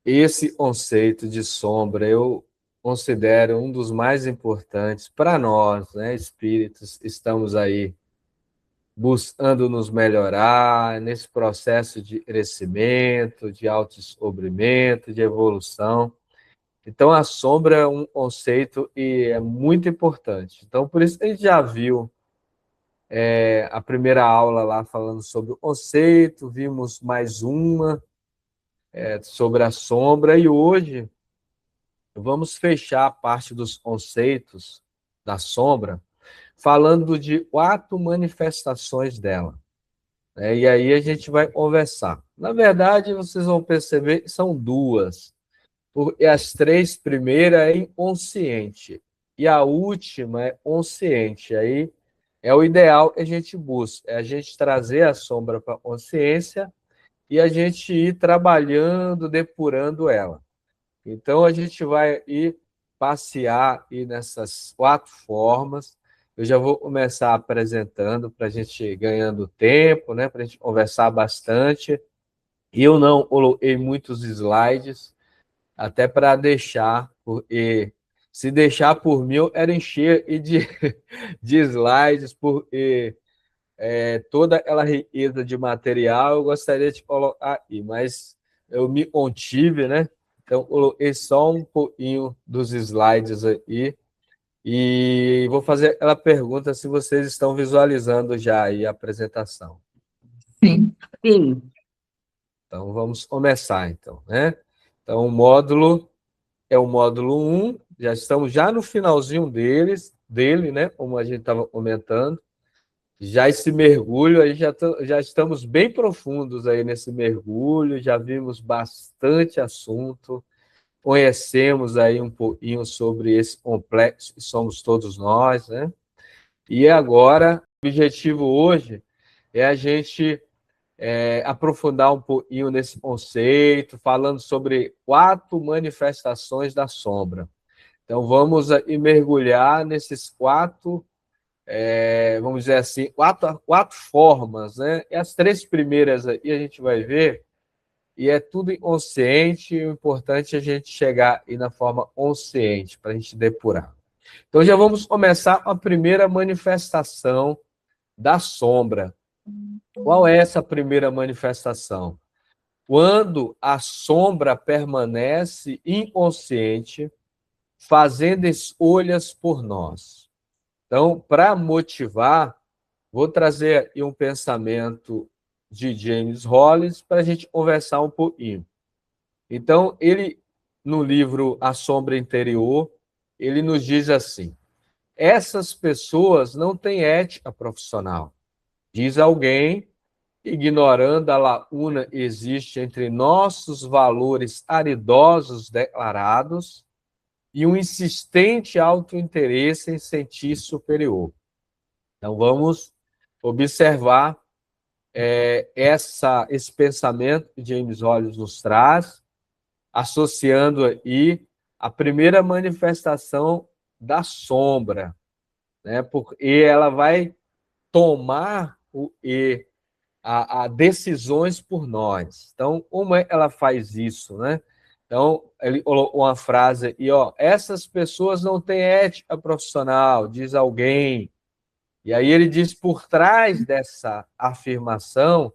esse conceito de sombra eu considero um dos mais importantes para nós, né, espíritos, estamos aí buscando nos melhorar nesse processo de crescimento, de autodescobrimento, de evolução. Então, a sombra é um conceito e é muito importante. Então, por isso a gente já viu a primeira aula lá falando sobre o conceito, vimos mais uma sobre a sombra, e hoje vamos fechar a parte dos conceitos da sombra falando de 4 manifestações dela. E aí a gente vai conversar. Na verdade, vocês vão perceber que são 2. E as 3 primeiras é inconsciente. E a última é consciente. Aí é o ideal que a gente busca. É a gente trazer a sombra para a consciência e a gente ir trabalhando, depurando ela. Então, a gente vai ir passear ir nessas 4 formas. Eu já vou começar apresentando para a gente ir ganhando tempo, né? Para a gente conversar bastante. E eu não coloquei muitos slides, até para deixar, porque se deixar por mim, eu era encher de slides, porque toda aquela riqueza de material eu gostaria de colocar aí, mas eu me contive, né? Então, coloquei só um pouquinho dos slides aí e vou fazer aquela pergunta se vocês estão visualizando já aí a apresentação. Sim. Sim. Então, vamos começar, então, né? Então, o módulo é o módulo 1, já estamos já no finalzinho dele, né? Como a gente estava comentando. Já esse mergulho, aí já estamos bem profundos aí nesse mergulho, já vimos bastante assunto, conhecemos aí um pouquinho sobre esse complexo que somos todos nós, né? E agora, o objetivo hoje é a gente aprofundar um pouquinho nesse conceito, falando sobre 4 manifestações da sombra. Então, vamos aí mergulhar nesses 4, vamos dizer assim, 4 formas, né? E as 3 primeiras aí a gente vai ver, e é tudo inconsciente, o importante é a gente chegar aí na forma consciente, para a gente depurar. Então, já vamos começar com a primeira manifestação da sombra. Qual é essa primeira manifestação? Quando a sombra permanece inconsciente, fazendo escolhas por nós. Então, para motivar, vou trazer aqui um pensamento de James Hollis para a gente conversar um pouquinho. Então, ele, no livro A Sombra Interior, ele nos diz assim: essas pessoas não têm ética profissional. Diz alguém, ignorando a lacuna que existe entre nossos valores aridosos declarados e um insistente autointeresse em sentir superior. Então, vamos observar esse pensamento que James Hollis nos traz, associando aí a primeira manifestação da sombra, né? Porque ela vai tomar a decisões por nós. Então, como ela faz isso, né? Então, ele colocou uma frase aí, ó, essas pessoas não têm ética profissional, diz alguém. E aí ele diz, por trás dessa afirmação,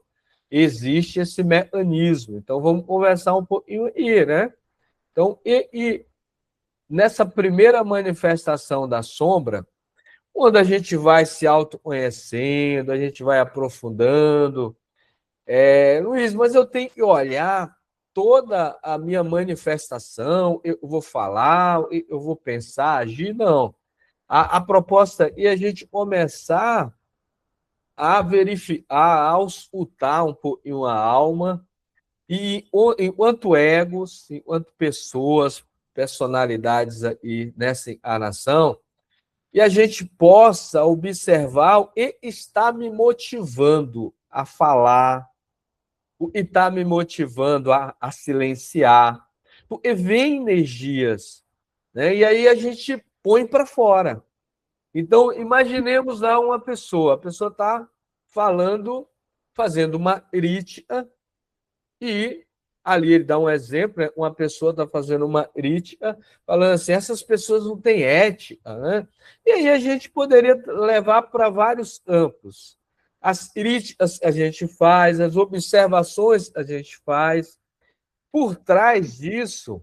existe esse mecanismo. Então, vamos conversar um pouquinho aí, né? Então, nessa primeira manifestação da sombra, quando a gente vai se autoconhecendo, a gente vai aprofundando, Luiz, mas eu tenho que olhar toda a minha manifestação, eu vou falar, eu vou pensar, agir, não. A proposta é a gente começar a verificar, a auscultar um pouquinho a alma, e enquanto egos, enquanto pessoas, personalidades aí nessa encarnação, e a gente possa observar o que está me motivando a falar, o que está me motivando a silenciar, porque vem energias, né? E aí a gente põe para fora. Então, imaginemos lá uma pessoa, a pessoa está falando, fazendo uma crítica, e Ali ele dá um exemplo, né? Uma pessoa está fazendo uma crítica, falando assim, essas pessoas não têm ética, né? E aí a gente poderia levar para vários campos. As críticas a gente faz, as observações a gente faz. Por trás disso,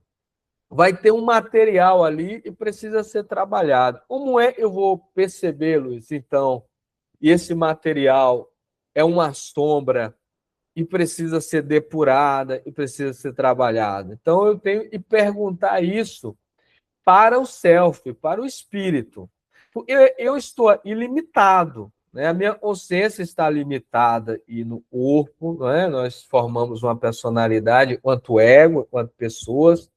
vai ter um material ali e precisa ser trabalhado. Como é que eu vou perceber, Luiz, então, e esse material é uma sombra e precisa ser depurada e precisa ser trabalhada? Então, eu tenho que perguntar isso para o self, para o espírito. Porque eu estou ilimitado, né? A minha consciência está limitada e no corpo, não é? Nós formamos uma personalidade quanto ego, quanto pessoas.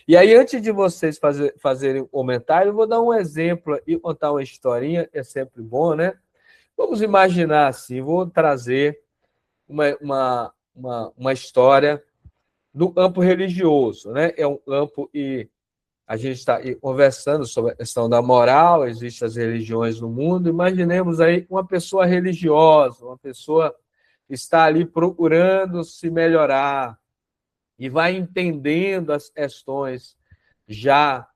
E aí, antes de vocês fazerem um comentário, eu vou dar um exemplo e contar uma historinha, é sempre bom, né? Vamos imaginar assim, vou trazer uma história do campo religioso, né? É um campo e a gente está conversando sobre a questão da moral, existem as religiões no mundo. Imaginemos aí uma pessoa religiosa, uma pessoa que está ali procurando se melhorar e vai entendendo as questões já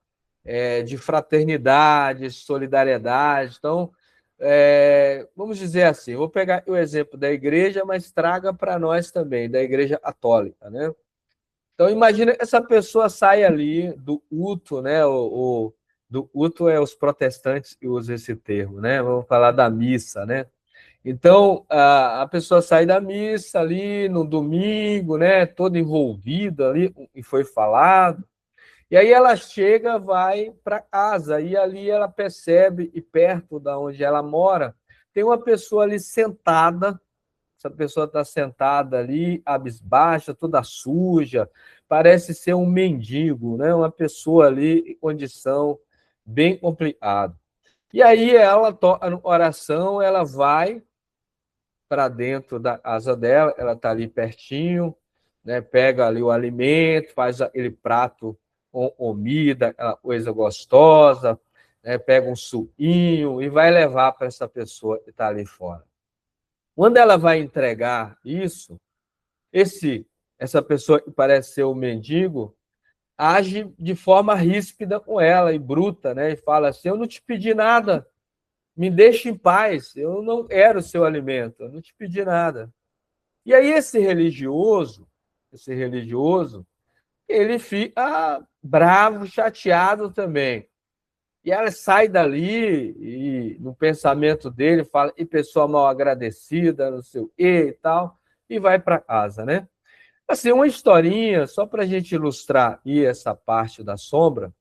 de fraternidade, solidariedade. Então, vamos dizer assim, vou pegar o exemplo da igreja, mas traga para nós também, da igreja católica, né? Então, imagina que essa pessoa sai ali do culto, né? Do culto é os protestantes que usam esse termo, né? Vamos falar da missa, né? Então, a pessoa sai da missa ali no domingo, né? Toda envolvida ali, e foi falado. E aí ela chega, vai para casa, e ali ela percebe, e perto da onde ela mora, tem uma pessoa ali sentada. Essa pessoa está sentada ali, abisbaixa, toda suja, parece ser um mendigo, né? Uma pessoa ali em condição bem complicada. E aí ela toca no oração, ela vai para dentro da casa dela, ela está ali pertinho, né? Pega ali o alimento, faz aquele prato com comida, aquela coisa gostosa, né? Pega um suquinho e vai levar para essa pessoa que está ali fora. Quando ela vai entregar isso, essa pessoa que parece ser o mendigo age de forma ríspida com ela e bruta, né? E fala assim: eu não te pedi nada, me deixe em paz, eu não quero o seu alimento, eu não te pedi nada. E aí esse religioso, ele fica bravo, chateado também. E ela sai dali e no pensamento dele fala, e pessoa mal agradecida, não sei o quê e tal, e vai para casa, né? Assim, uma historinha, só para a gente ilustrar e essa parte da sombra,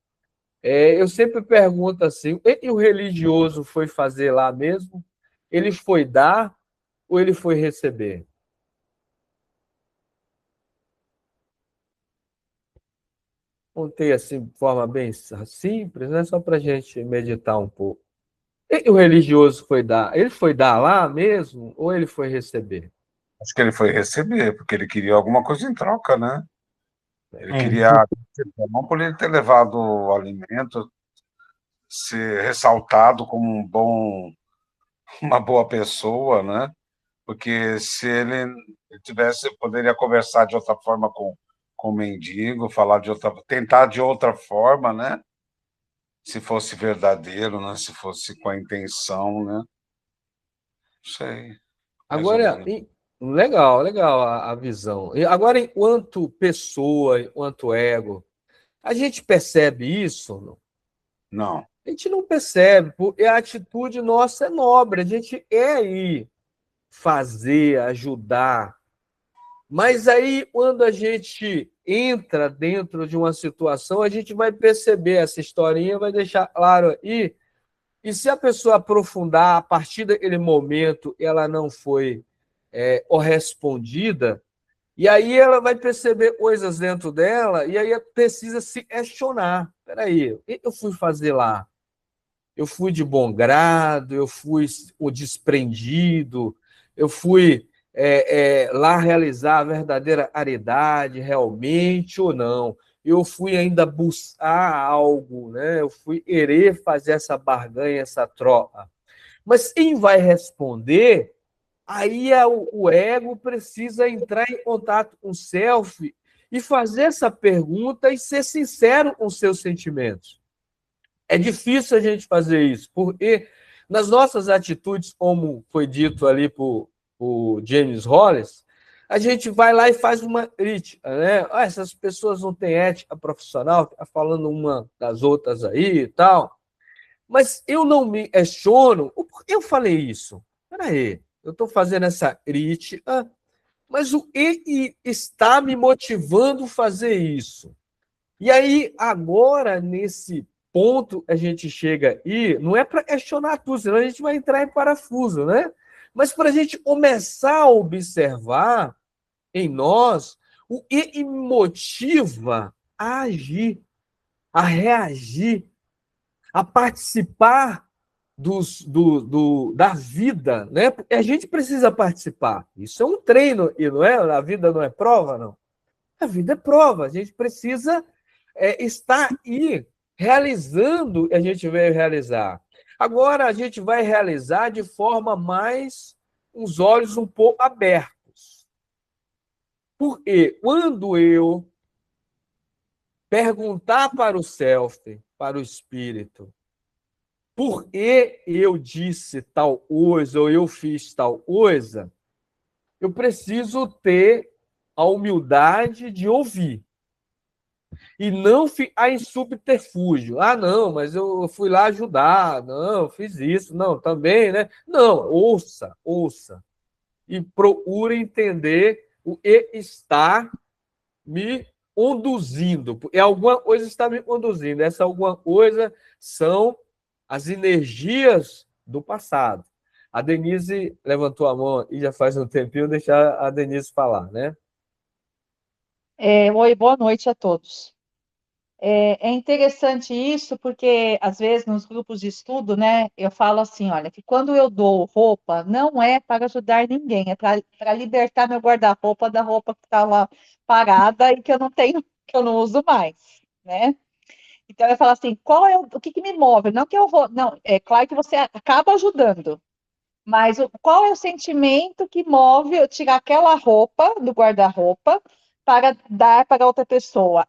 eu sempre pergunto assim, e o religioso foi fazer lá mesmo? Ele foi dar ou ele foi receber? Contei assim de forma bem simples, né? Só para a gente meditar um pouco. E o religioso foi dar? Ele foi dar lá mesmo ou ele foi receber? Acho que ele foi receber, porque ele queria alguma coisa em troca, né? Ele É, queria, não por ele ter levado o alimento, ser ressaltado como uma boa pessoa, né? Porque se ele tivesse, poderia conversar de outra forma com o mendigo, falar de outra, tentar de outra forma, né? Se fosse verdadeiro, né? Se fosse com a intenção, né? Não sei, mais ou Agora, menos. legal, legal a visão. E agora, enquanto pessoa, enquanto ego, a gente percebe isso? Não? Não, A gente não percebe, porque a atitude nossa é nobre, a gente quer ir fazer, ajudar. Mas aí, quando a gente entra dentro de uma situação, a gente vai perceber essa historinha, vai deixar claro aí. E se a pessoa aprofundar, a partir daquele momento, ela não foi correspondida, e aí ela vai perceber coisas dentro dela, e aí precisa se questionar. Espera aí, o que eu fui fazer lá? Eu fui de bom grado, eu fui o desprendido, eu fui lá realizar a verdadeira caridade realmente ou não? Eu fui ainda buscar algo, né? Eu fui querer fazer essa barganha, essa troca. Mas quem vai responder, aí o ego precisa entrar em contato com o self e fazer essa pergunta e ser sincero com os seus sentimentos. É difícil a gente fazer isso, porque nas nossas atitudes, como foi dito ali por James Hollis, a gente vai lá e faz uma crítica, né? Ah, essas pessoas não têm ética profissional, tá falando uma das outras aí e tal. Mas eu não me questiono por que eu falei isso. Peraí, eu estou fazendo essa crítica, mas o que está me motivando a fazer isso? E aí, agora, nesse ponto, a gente chega aí, não é para questionar tudo, senão a gente vai entrar em parafuso, né? Mas para a gente começar a observar em nós o que me motiva a agir, a reagir, a participar da vida, né? Porque a gente precisa participar. Isso é um treino, e não é? A vida não é prova, não. A vida é prova. A gente precisa estar aí realizando o que a gente veio realizar. Agora a gente vai realizar de forma mais os olhos um pouco abertos. Porque quando eu perguntar para o self, para o espírito, por que eu disse tal coisa ou eu fiz tal coisa, eu preciso ter a humildade de ouvir e não ficar em subterfúgio. Ah, não, mas eu fui lá ajudar, não, eu fiz isso, não, também, né? Não, ouça e procure entender o que está me conduzindo. É alguma coisa que está me conduzindo. Essa alguma coisa são as energias do passado. A Denise levantou a mão e já faz um tempinho, deixar a Denise falar, né? Oi, boa noite a todos. É interessante isso porque, às vezes, nos grupos de estudo, né, eu falo assim, olha, que quando eu dou roupa, não é para ajudar ninguém, é para libertar meu guarda-roupa da roupa que está lá parada e que eu não tenho, que eu não uso mais, né? Então, eu falo assim, o que me move? Não que eu vou, não, é claro que você acaba ajudando, mas qual é o sentimento que move eu tirar aquela roupa do guarda-roupa para dar para outra pessoa?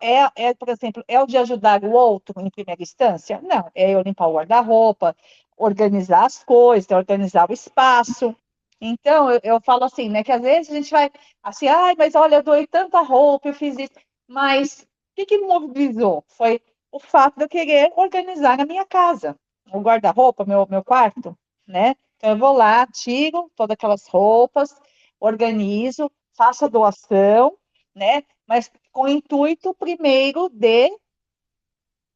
Por exemplo, é o de ajudar o outro em primeira instância? Não, é eu limpar o guarda-roupa, organizar as coisas, organizar o espaço. Então, eu falo assim, né, que às vezes a gente vai assim, ai, mas olha, eu doei tanta roupa, eu fiz isso, mas o que me mobilizou? Foi o fato de eu querer organizar a minha casa, o guarda-roupa, meu quarto, né? Então, eu vou lá, tiro todas aquelas roupas, organizo, faço a doação, né? Mas com o intuito, primeiro, de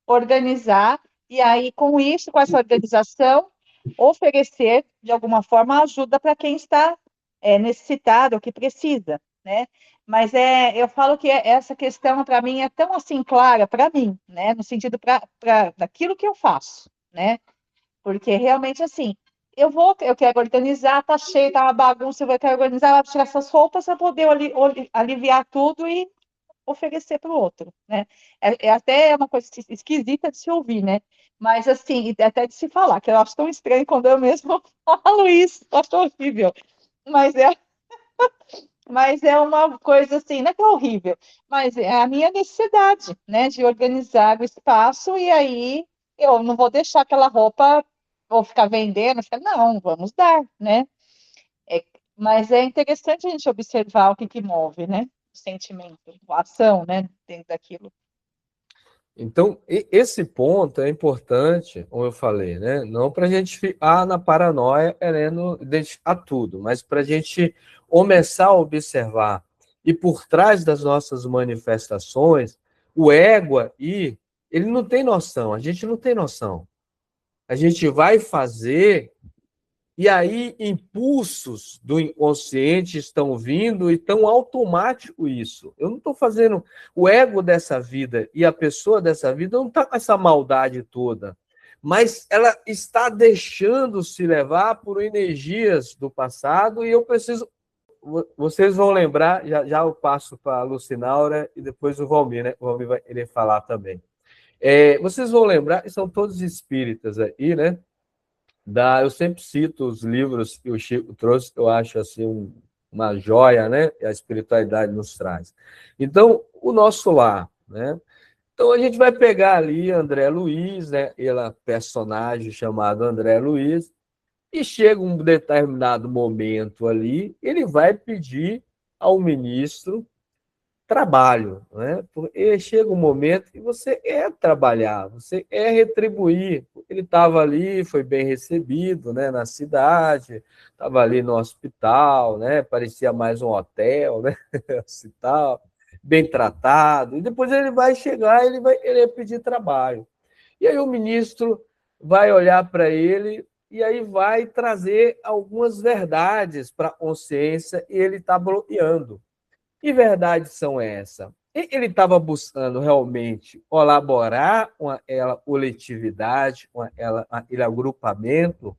organizar, e aí, com isso, com essa organização, oferecer, de alguma forma, ajuda para quem está necessitado, ou que precisa, né? Mas eu falo que essa questão, para mim, é tão assim clara, para mim, né? No sentido daquilo que eu faço, né? Porque realmente assim, eu quero organizar, tá cheio, tá uma bagunça, eu quero organizar, vou tirar essas roupas para poder aliviar tudo e oferecer para o outro, né? Até uma coisa esquisita de se ouvir, né? Mas assim, e até de se falar, que eu acho tão estranho quando eu mesmo falo isso, eu acho horrível. Mas é, mas é uma coisa assim, não é que é horrível, mas é a minha necessidade, né, de organizar o espaço e aí eu não vou deixar aquela roupa ou ficar vendendo, não, vamos dar, né? É, mas é interessante a gente observar o que move, né? O sentimento, a ação, né, dentro daquilo. Então, esse ponto é importante, como eu falei, né? Não para a gente ficar na paranoia querendo identificar tudo, mas para a gente começar a observar. E por trás das nossas manifestações, o ego aí, ele não tem noção, a gente não tem noção. A gente vai fazer e aí, impulsos do inconsciente estão vindo e tão automático isso. Eu não estou fazendo o ego dessa vida e a pessoa dessa vida não está com essa maldade toda, mas ela está deixando se levar por energias do passado e eu preciso. Vocês vão lembrar, já eu passo para a Lucinaura e depois o Valmir, né? O Valmir vai querer falar também. Vocês vão lembrar, são todos espíritas aí, né? Eu sempre cito os livros que o Chico trouxe, que eu acho assim uma joia, né? Que a espiritualidade nos traz. Então, o nosso lar, né? Então, a gente vai pegar ali André Luiz, né? Ele é personagem chamado André Luiz, e chega um determinado momento ali, ele vai pedir ao ministro trabalho, né? Porque chega um momento que você quer trabalhar, você quer retribuir. Ele estava ali, foi bem recebido, né, na cidade, estava ali no hospital, né, parecia mais um hotel, né, hospital, bem tratado. E depois ele vai chegar, ele vai querer pedir trabalho. E aí o ministro vai olhar para ele e aí vai trazer algumas verdades para a consciência e ele está bloqueando. Que verdades são essas? Ele estava buscando realmente colaborar com aquela coletividade, com aquele agrupamento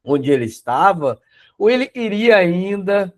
onde ele estava, ou ele iria ainda,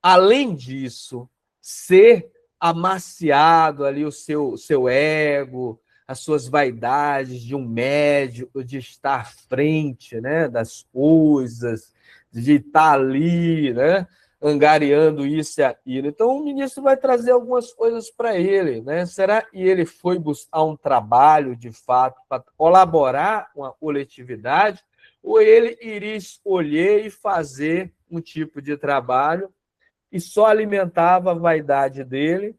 além disso, ser amaciado ali o seu ego, as suas vaidades de um médico, de estar à frente, né, das coisas, de estar ali, né, angariando isso e aquilo. Então, o ministro vai trazer algumas coisas para ele, né? Será que ele foi buscar um trabalho, de fato, para colaborar com a coletividade, ou ele iria escolher e fazer um tipo de trabalho e só alimentava a vaidade dele,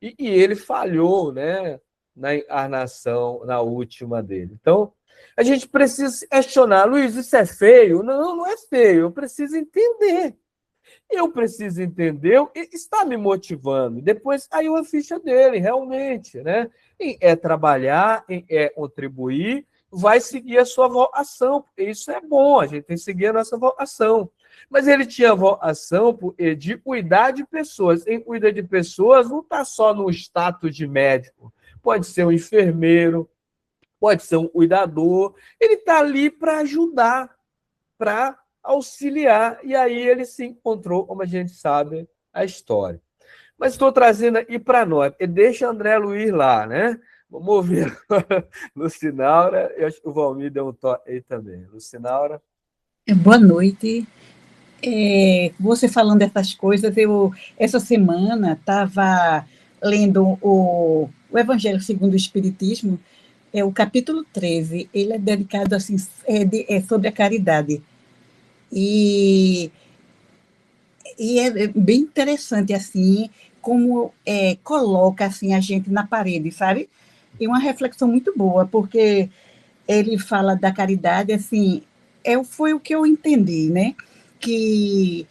e ele falhou, né, na encarnação, na última dele. Então, a gente precisa se questionar, Luiz, isso é feio? Não, não é feio, eu preciso entender. Eu preciso entender o que está me motivando. Depois caiu a ficha dele, realmente, né? Em é trabalhar, em é contribuir, vai seguir a sua vocação, porque isso é bom, a gente tem que seguir a nossa vocação. Mas ele tinha vocação de cuidar de pessoas. Quem cuida de pessoas não está só no status de médico. Pode ser um enfermeiro, pode ser um cuidador. Ele está ali para ajudar, para auxiliar. E aí ele se encontrou, como a gente sabe, a história. Mas estou trazendo aqui para nós. Deixa André Luiz lá, né? Vamos ouvir Lucinaura. Eu acho que o Valmir deu um toque aí também. Lucinaura. Boa noite. Você falando dessas coisas, eu essa semana estava lendo o Evangelho segundo o Espiritismo, o capítulo 13, ele é dedicado assim, sobre a caridade. E é bem interessante, assim, como coloca assim, a gente na parede, sabe? E uma reflexão muito boa, porque ele fala da caridade, assim, foi o que eu entendi, né? Que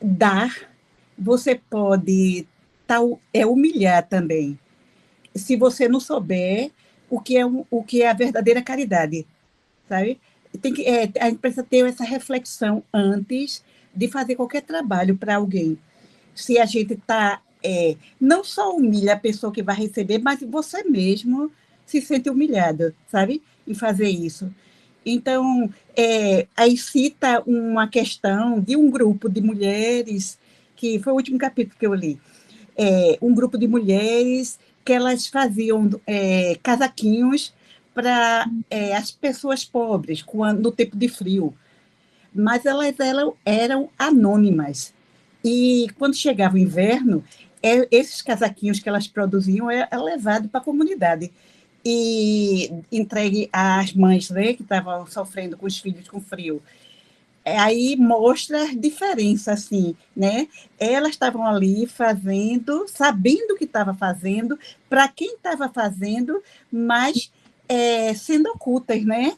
dar, você pode humilhar também, se você não souber o que é a verdadeira caridade, sabe? A gente precisa ter essa reflexão antes de fazer qualquer trabalho para alguém. Se a gente está, não só humilha a pessoa que vai receber, mas você mesmo se sente humilhado, sabe? Em fazer isso. Então, aí cita uma questão de um grupo de mulheres, que foi o último capítulo que eu li, um grupo de mulheres que elas faziam casaquinhos para as pessoas pobres, no tempo de frio, mas elas eram anônimas. E quando chegava o inverno, esses casaquinhos que elas produziam eram levados para a comunidade e entregue às mães, né, que estavam sofrendo com os filhos com frio. Aí mostra a diferença, assim, né? Elas estavam ali fazendo, sabendo o que estava fazendo, para quem estava fazendo, mas sendo ocultas, né?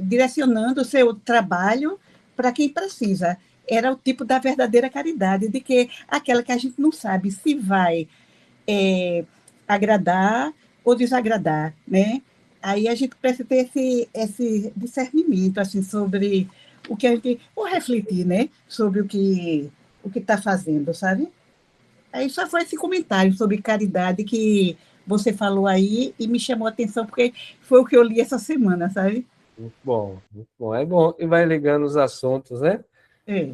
Direcionando o seu trabalho para quem precisa. Era o tipo da verdadeira caridade, de que aquela que a gente não sabe se vai agradar ou desagradar, né? Aí a gente precisa ter esse discernimento, assim, sobre o que a gente... ou refletir, né? Sobre o que está fazendo, sabe? Aí só foi esse comentário sobre caridade que você falou aí e me chamou a atenção, porque foi o que eu li essa semana, sabe? Muito bom, muito bom. É bom e vai ligando os assuntos, né? É,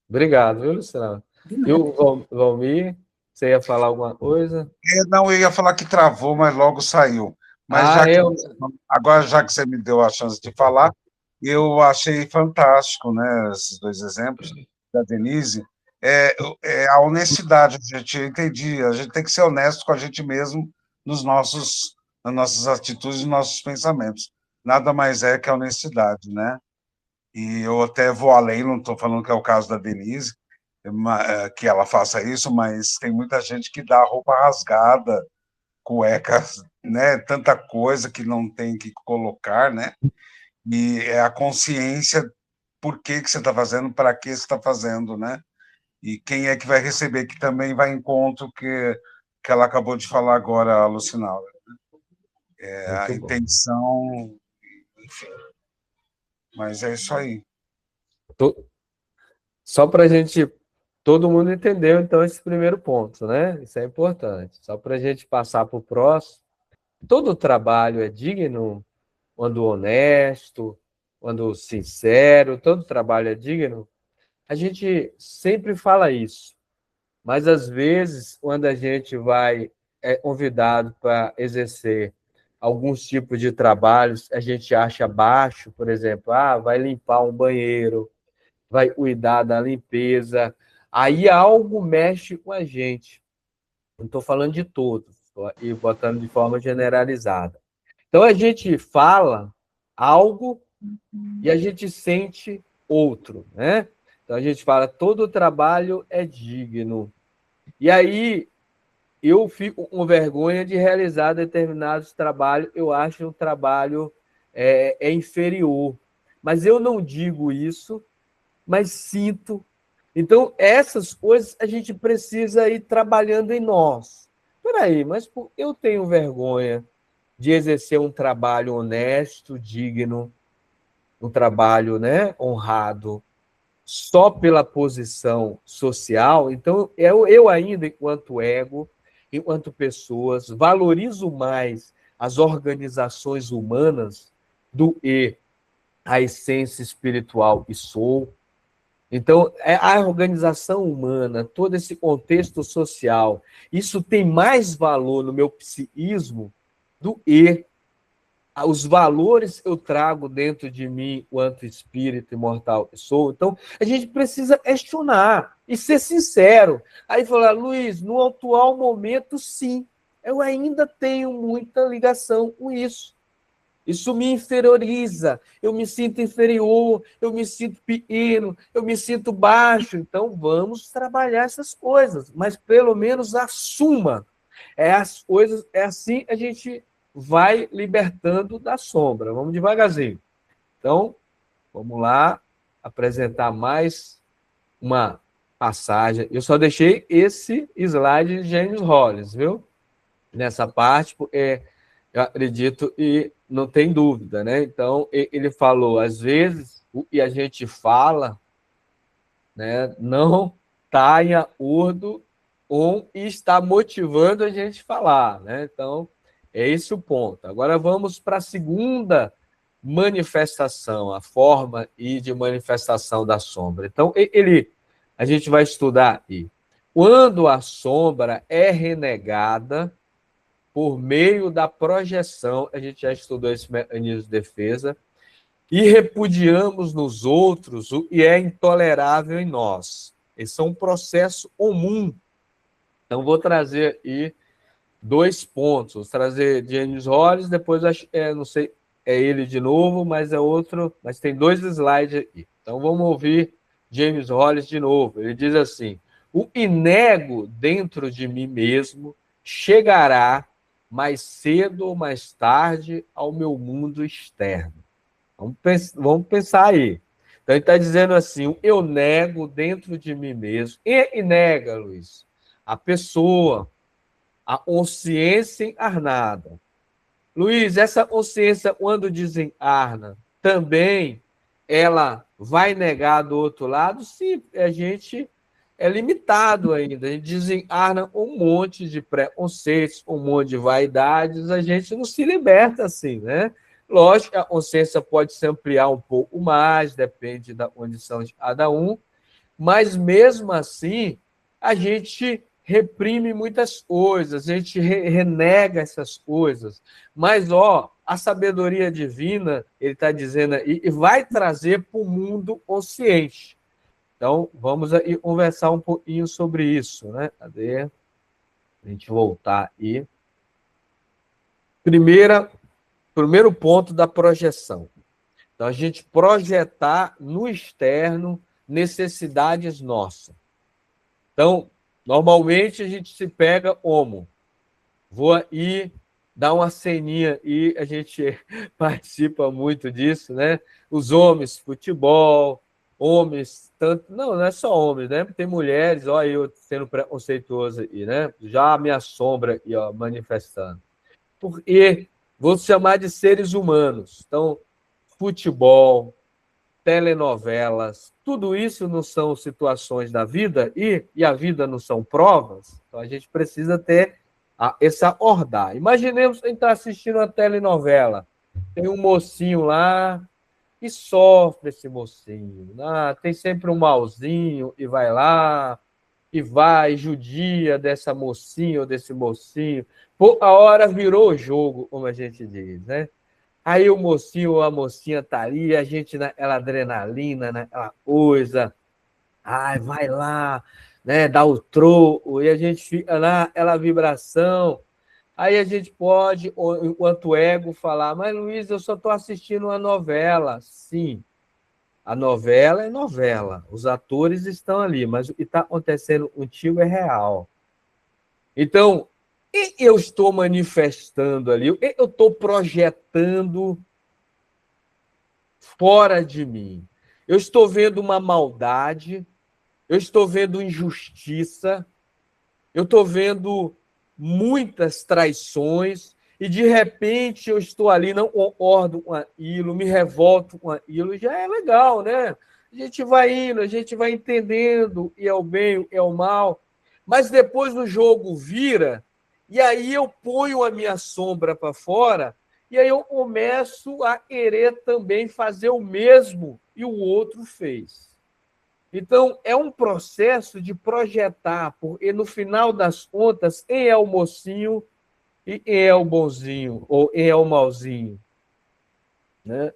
Obrigado, viu, Luciano? de E nada. o Valmir, você ia falar alguma coisa? Não, eu ia falar que travou, mas logo saiu. Mas Ah, agora, já que você me deu a chance de falar, eu achei fantástico, né, esses dois exemplos da Denise. É a honestidade, a gente entendi, a gente tem que ser honesto com a gente mesmo nas nossas atitudes e nossos pensamentos. Nada mais é que a honestidade, né? E eu até vou além, não estou falando que é o caso da Denise, que ela faça isso, mas tem muita gente que dá roupa rasgada, cuecas, né? Tanta coisa que não tem que colocar, né? E é a consciência por que você está fazendo, para que você está fazendo, né? E quem é que vai receber, que também vai em conta que ela acabou de falar agora, a Lucinalda. A Muito bom. intenção, enfim. Mas é isso aí. Só para a gente, todo mundo entendeu, então, esse primeiro ponto, né? Isso é importante. Só para a gente passar para o próximo. Todo trabalho é digno quando honesto, quando sincero, todo trabalho é digno. A gente sempre fala isso, mas às vezes, quando a gente é convidado para exercer alguns tipos de trabalhos, a gente acha baixo, por exemplo, vai limpar um banheiro, vai cuidar da limpeza, aí algo mexe com a gente. Não estou falando de todos, e botando de forma generalizada. Então, a gente fala algo e a gente sente outro, né? Então, a gente fala, todo trabalho é digno. E aí, eu fico com vergonha de realizar determinados trabalhos, eu acho um trabalho inferior. Mas eu não digo isso, mas sinto. Então, essas coisas a gente precisa ir trabalhando em nós. Peraí, mas eu tenho vergonha de exercer um trabalho honesto, digno, um trabalho, né, honrado, só pela posição social. Então, eu ainda, enquanto ego, enquanto pessoas, valorizo mais as organizações humanas do que a essência espiritual que sou. Então, a organização humana, todo esse contexto social, isso tem mais valor no meu psiquismo do que os valores eu trago dentro de mim quanto espírito imortal que sou. Então, a gente precisa questionar e ser sincero. Aí falar, Luiz, no atual momento, sim, eu ainda tenho muita ligação com isso. Isso me inferioriza, eu me sinto inferior, eu me sinto pequeno, eu me sinto baixo. Então, vamos trabalhar essas coisas, mas pelo menos assuma. As coisas, é assim a gente vai libertando da sombra. Vamos devagarzinho. Então, vamos lá apresentar mais uma passagem. Eu só deixei esse slide de James Hollis, viu? Nessa parte, porque eu acredito e não tem dúvida, né? Então, ele falou, às vezes, o que a gente fala, né, não está em acordo com e está motivando a gente a falar, né? Então, é esse o ponto. Agora vamos para a segunda manifestação, a forma e de manifestação da sombra. Então, a gente vai estudar aí. Quando a sombra é renegada por meio da projeção, a gente já estudou esse mecanismo de defesa, e repudiamos nos outros o que é intolerável em nós. Esse é um processo comum. Então, vou trazer aí 2 pontos. Vou trazer James Hollis, depois, não sei, é ele de novo, mas é outro, mas tem 2 slides aqui. Então, vamos ouvir James Hollis de novo. Ele diz assim, o inego dentro de mim mesmo chegará mais cedo ou mais tarde ao meu mundo externo. Vamos pensar aí. Então, ele está dizendo assim, eu nego dentro de mim mesmo. E nega, Luiz, a pessoa, a consciência encarnada. Luiz, essa consciência, quando desencarna, também ela vai negar do outro lado? Sim, a gente é limitado ainda. A gente desencarna um monte de preconceitos, um monte de vaidades, a gente não se liberta assim, né? Lógico que a consciência pode se ampliar um pouco mais, depende da condição de cada um, mas mesmo assim, a gente reprime muitas coisas, a gente renega essas coisas. Mas, a sabedoria divina, ele está dizendo aí, e vai trazer para o mundo consciente. Então, vamos aí conversar um pouquinho sobre isso, né? Cadê? A gente voltar aí. Primeiro ponto da projeção. Então, a gente projetar no externo necessidades nossas. Então, normalmente a gente se pega como? Vou aí dar uma ceninha e a gente participa muito disso, né? Os homens, futebol, homens, tanto. Não é só homens, né? Tem mulheres, olha eu sendo preconceituoso aí, né? Já a minha sombra aí, ó, manifestando. Porque vou chamar de seres humanos. Então, futebol, telenovelas, tudo isso não são situações da vida e a vida não são provas. Então a gente precisa ter essa ordem. Imaginemos quem está assistindo uma telenovela. Tem um mocinho lá e sofre esse mocinho. Tem sempre um malzinho e vai lá e vai, judia dessa mocinha ou desse mocinho. Por a hora virou o jogo, como a gente diz, né? Aí o mocinho ou a mocinha tá ali, a gente naquela adrenalina, naquela coisa. Ai, vai lá, né? Dá o troco, e a gente fica naquela vibração. Aí a gente pode, enquanto ego, falar, mas Luiz, eu só estou assistindo uma novela. Sim, a novela é novela. Os atores estão ali, mas o que está acontecendo contigo é real. Então, eu estou manifestando ali, eu estou projetando fora de mim. Eu estou vendo uma maldade, eu estou vendo injustiça, eu estou vendo muitas traições, e de repente eu estou ali, não concordo com aquilo, me revolto com aquilo, e já é legal, né? A gente vai indo, a gente vai entendendo, e é o bem, é o mal, mas depois o jogo vira, e aí eu ponho a minha sombra para fora, e aí eu começo a querer também fazer o mesmo e o outro fez. Então, é um processo de projetar, porque no final das contas, quem é o mocinho e quem é o bonzinho, ou quem é o malzinho? Né?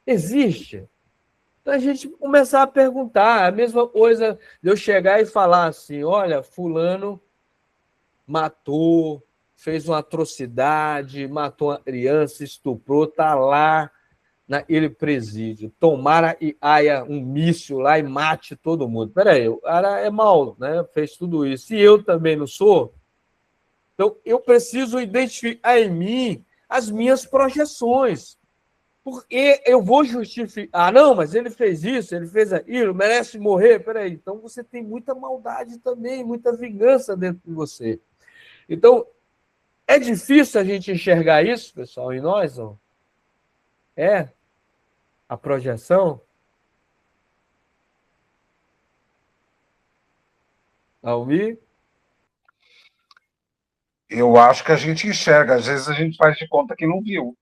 Existe. Então, a gente começar a perguntar, a mesma coisa de eu chegar e falar assim, olha, fulano matou, fez uma atrocidade, matou uma criança, estuprou, está lá naquele presídio. Tomara e haja um míssil lá e mate todo mundo. Peraí, o cara é mau, né? Fez tudo isso. E eu também não sou? Então, eu preciso identificar em mim as minhas projeções. Porque eu vou justificar. Ah, não, mas ele fez isso, ele fez aquilo, merece morrer. Peraí, então você tem muita maldade também, muita vingança dentro de você. Então, é difícil a gente enxergar isso, pessoal, em nós? Não? É a projeção? Almi? Eu acho que a gente enxerga, às vezes a gente faz de conta que não viu.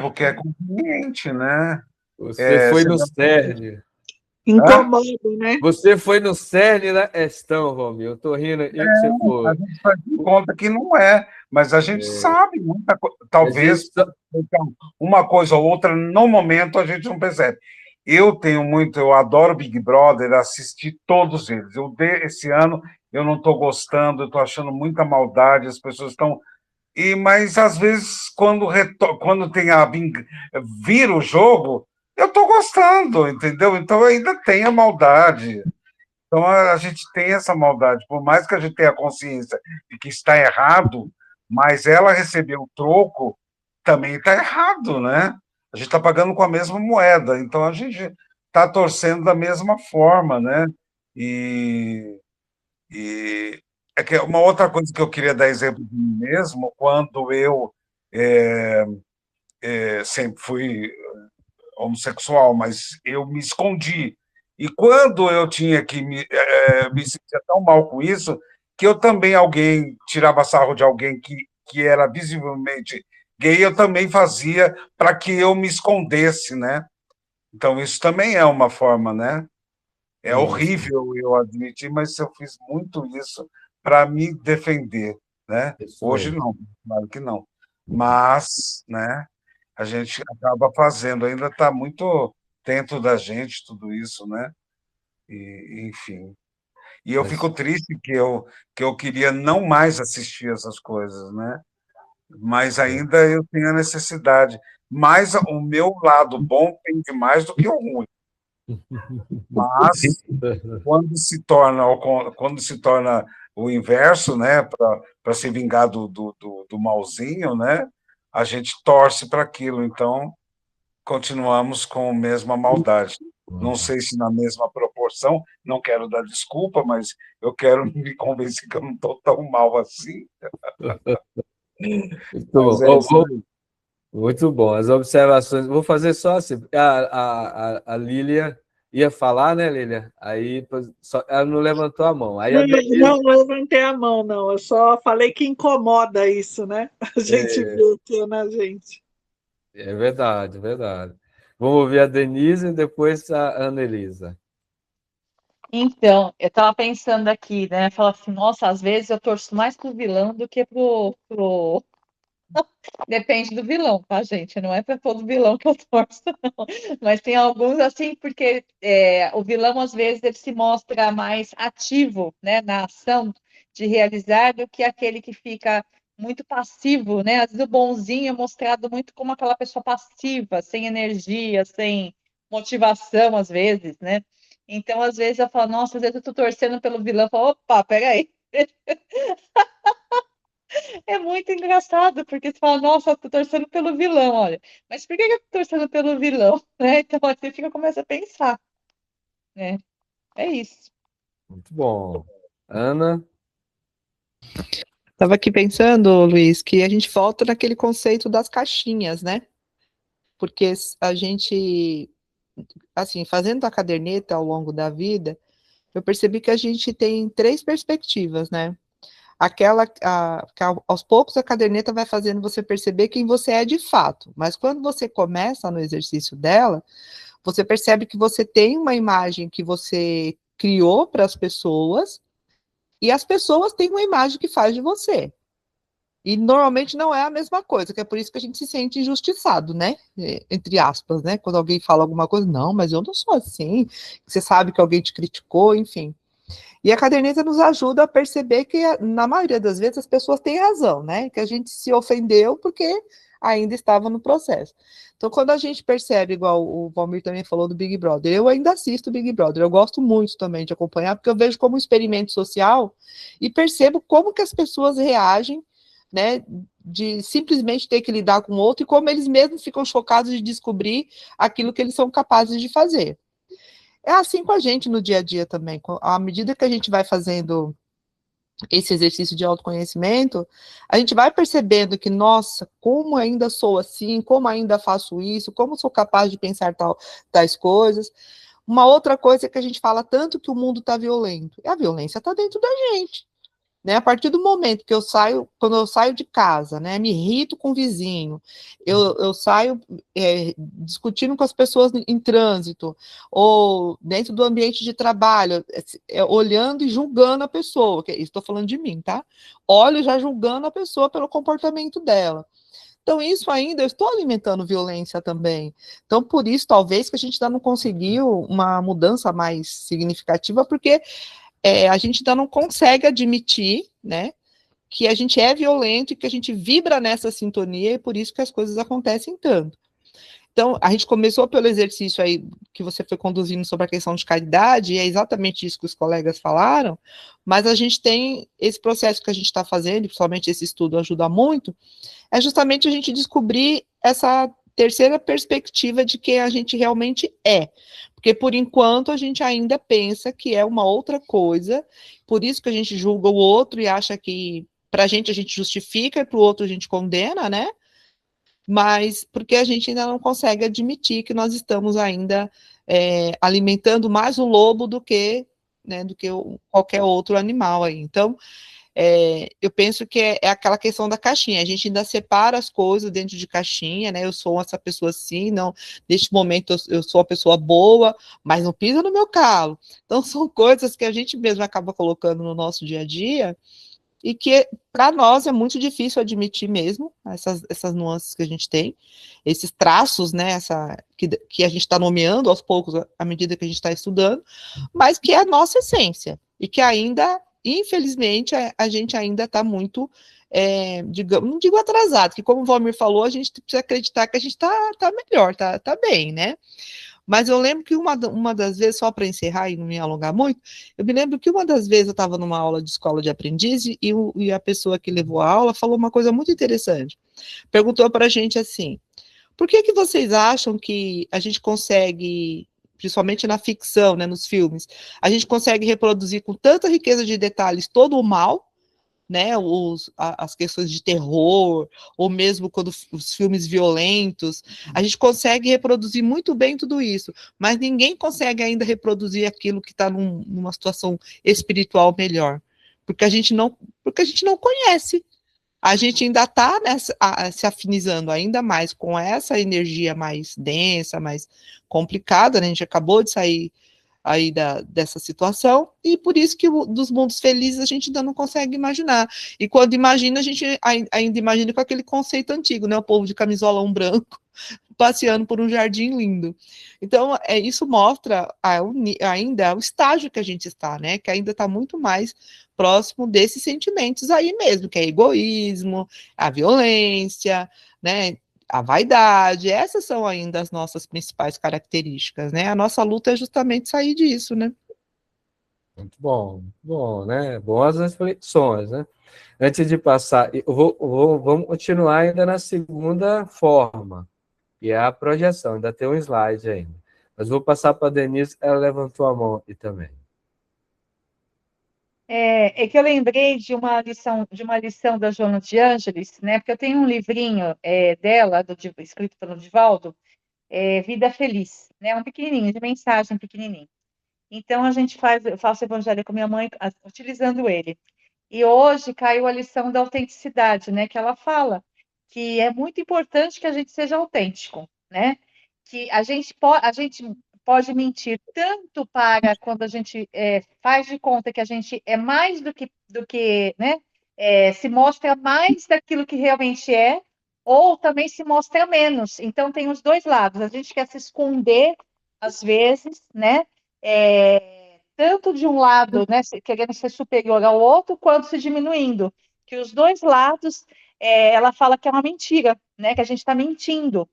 Porque é conveniente, né? Você foi no cerne. Incomoda, né? Você foi no cerne da questão, Romil. Eu estou rindo aí que você A foi. gente faz de conta que não é, mas a gente sabe muita coisa. Talvez uma coisa ou outra, no momento, a gente não percebe. Eu adoro Big Brother, assisti todos eles. Esse ano eu não estou gostando, eu estou achando muita maldade, as pessoas estão. Mas às vezes, quando tem vira o jogo, eu estou gostando, entendeu? Então ainda tem a maldade. Então, a gente tem essa maldade, por mais que a gente tenha consciência de que está errado, mas ela recebeu o troco, também está errado, né? A gente está pagando com a mesma moeda, então a gente está torcendo da mesma forma, né? E, é que uma outra coisa que eu queria dar exemplo de mim mesmo, quando eu sempre fui homossexual, mas eu me escondi. E quando eu tinha que me sentia tão mal com isso, que eu também, alguém tirava sarro de alguém que era visivelmente gay, eu também fazia para que eu me escondesse, né? Então, isso também é uma forma, né? É Isso. horrível eu admitir, mas eu fiz muito isso para me defender. né? Isso Hoje mesmo. não, claro que não. Mas, né, a gente acaba fazendo, ainda está muito dentro da gente tudo isso, né? Enfim. E eu Mas, fico triste que eu queria não mais assistir essas coisas, né? Mas é, ainda eu tenho a necessidade. Mas o meu lado bom pende mais do que o ruim. Mas quando se torna o inverso, né, para se vingar do malzinho, né, a gente torce para aquilo. Então, continuamos com a mesma maldade. Não sei se na mesma proporção, não quero dar desculpa, mas eu quero me convencer que eu não estou tão mal assim. muito bom. Mas é isso aí. Muito bom. As observações. Vou fazer só assim. A Lília ia falar, né, Lília? Aí ela não levantou a mão. Aí a Não, Denise. não levantei a mão, não. Eu só falei que incomoda isso, né? A gente É, vê aqui na gente. é verdade, é verdade. Vamos ouvir a Denise e depois a Ana Elisa. Então, eu estava pensando aqui, né? Falar assim, nossa, às vezes eu torço mais pro vilão do que pro... Depende do vilão, tá, gente? Não é para todo vilão que eu torço, não. Mas tem alguns assim, porque o vilão, às vezes, ele se mostra mais ativo, né, na ação de realizar do que aquele que fica muito passivo, né? Às vezes o bonzinho é mostrado muito como aquela pessoa passiva, sem energia, sem motivação, às vezes, né? Então, às vezes eu falo, nossa, às vezes eu tô torcendo pelo vilão, eu falo, opa, peraí. É muito engraçado, porque você fala, nossa, eu tô torcendo pelo vilão, olha. Mas por que eu tô torcendo pelo vilão? Né? Então você começa a pensar, né? É isso. Muito bom. Ana? Estava aqui pensando, Luiz, que a gente volta naquele conceito das caixinhas, né? Porque a gente, assim, fazendo a caderneta ao longo da vida, eu percebi que a gente tem três perspectivas, né? Que aos poucos a caderneta vai fazendo você perceber quem você é de fato, mas quando você começa no exercício dela, você percebe que você tem uma imagem que você criou para as pessoas e as pessoas têm uma imagem que faz de você. E normalmente não é a mesma coisa, que é por isso que a gente se sente injustiçado, né? Entre aspas, né? Quando alguém fala alguma coisa, não, mas eu não sou assim. Você sabe que alguém te criticou, enfim. E a caderneta nos ajuda a perceber que, na maioria das vezes, as pessoas têm razão, né? Que a gente se ofendeu porque ainda estava no processo. Então, quando a gente percebe, igual o Valmir também falou do Big Brother, eu ainda assisto o Big Brother, eu gosto muito também de acompanhar, porque eu vejo como um experimento social e percebo como que as pessoas reagem, né? De simplesmente ter que lidar com o outro e como eles mesmos ficam chocados de descobrir aquilo que eles são capazes de fazer. É assim com a gente no dia a dia também. À medida que a gente vai fazendo esse exercício de autoconhecimento, a gente vai percebendo que, nossa, como ainda sou assim, como ainda faço isso, como sou capaz de pensar tais coisas. Uma outra coisa é que a gente fala tanto que o mundo está violento. A violência está dentro da gente. Né? A partir do momento que eu saio, quando eu saio de casa, né, me irrito com o vizinho, eu saio discutindo com as pessoas em trânsito, ou dentro do ambiente de trabalho, olhando e julgando a pessoa, que estou falando de mim, tá? Olho já julgando a pessoa pelo comportamento dela. Então, isso ainda, eu estou alimentando violência também. Então, por isso, talvez, que a gente ainda não conseguiu uma mudança mais significativa, porque a gente ainda não consegue admitir, né, que a gente é violento e que a gente vibra nessa sintonia e por isso que as coisas acontecem tanto. Então, a gente começou pelo exercício aí que você foi conduzindo sobre a questão de caridade, e é exatamente isso que os colegas falaram, mas a gente tem esse processo que a gente está fazendo, principalmente esse estudo ajuda muito, é justamente a gente descobrir essa terceira perspectiva de quem a gente realmente é. Porque, por enquanto, a gente ainda pensa que é uma outra coisa, por isso que a gente julga o outro e acha que para a gente justifica e para o outro a gente condena, né? Mas porque a gente ainda não consegue admitir que nós estamos ainda alimentando mais o lobo do que, né, do que qualquer outro animal aí. Então, eu penso que é aquela questão da caixinha, a gente ainda separa as coisas dentro de caixinha, né? Eu sou essa pessoa assim, não, neste momento eu sou uma pessoa boa, mas não pisa no meu calo. Então, são coisas que a gente mesmo acaba colocando no nosso dia a dia, e que para nós é muito difícil admitir mesmo essas nuances que a gente tem, esses traços, né, que a gente está nomeando aos poucos à medida que a gente está estudando, mas que é a nossa essência, e que ainda, infelizmente, a gente ainda está muito, digamos, não digo atrasado, que como o Valmir falou, a gente precisa acreditar que a gente está melhor, tá bem, né? Mas eu lembro que uma das vezes, só para encerrar e não me alongar muito, eu me lembro que uma das vezes eu estava numa aula de escola de aprendiz e a pessoa que levou a aula falou uma coisa muito interessante. Perguntou para a gente assim: por que vocês acham que a gente consegue, principalmente na ficção, né, nos filmes, a gente consegue reproduzir com tanta riqueza de detalhes todo o mal, né, as questões de terror, ou mesmo quando os filmes violentos, a gente consegue reproduzir muito bem tudo isso, mas ninguém consegue ainda reproduzir aquilo que está numa situação espiritual melhor, porque a gente não conhece. A gente ainda está se afinizando ainda mais com essa energia mais densa, mais complicada, né? A gente acabou de sair aí dessa situação, e por isso que dos mundos felizes a gente ainda não consegue imaginar. E quando imagina, a gente ainda imagina com aquele conceito antigo, né? O povo de camisolão branco passeando por um jardim lindo. Então, isso mostra ainda o estágio que a gente está, né? Que ainda está muito mais próximo desses sentimentos aí mesmo, que é egoísmo, a violência, né? A vaidade, essas são ainda as nossas principais características, né? A nossa luta é justamente sair disso, né? Muito bom, né? Boas reflexões, né? Antes de passar, vamos continuar ainda na segunda forma, que é a projeção. Ainda tem um slide ainda. Mas vou passar para a Denise, ela levantou a mão aqui também. É que eu lembrei de uma lição da Joana de Ângeles, né? Porque eu tenho um livrinho dela, escrito pelo Divaldo, Vida Feliz, né? Um pequenininho, de mensagem pequenininho. Então eu faço evangelho com minha mãe utilizando ele. E hoje caiu a lição da autenticidade, né? Que ela fala que é muito importante que a gente seja autêntico, né? Que a gente pode mentir tanto para quando a gente faz de conta que a gente é mais do que né? Se mostra mais daquilo que realmente é, ou também se mostra menos. Então tem os dois lados. A gente quer se esconder às vezes, né? Tanto de um lado, né, querendo ser superior ao outro, quanto se diminuindo. Que os dois lados, ela fala que é uma mentira, né, que a gente está mentindo,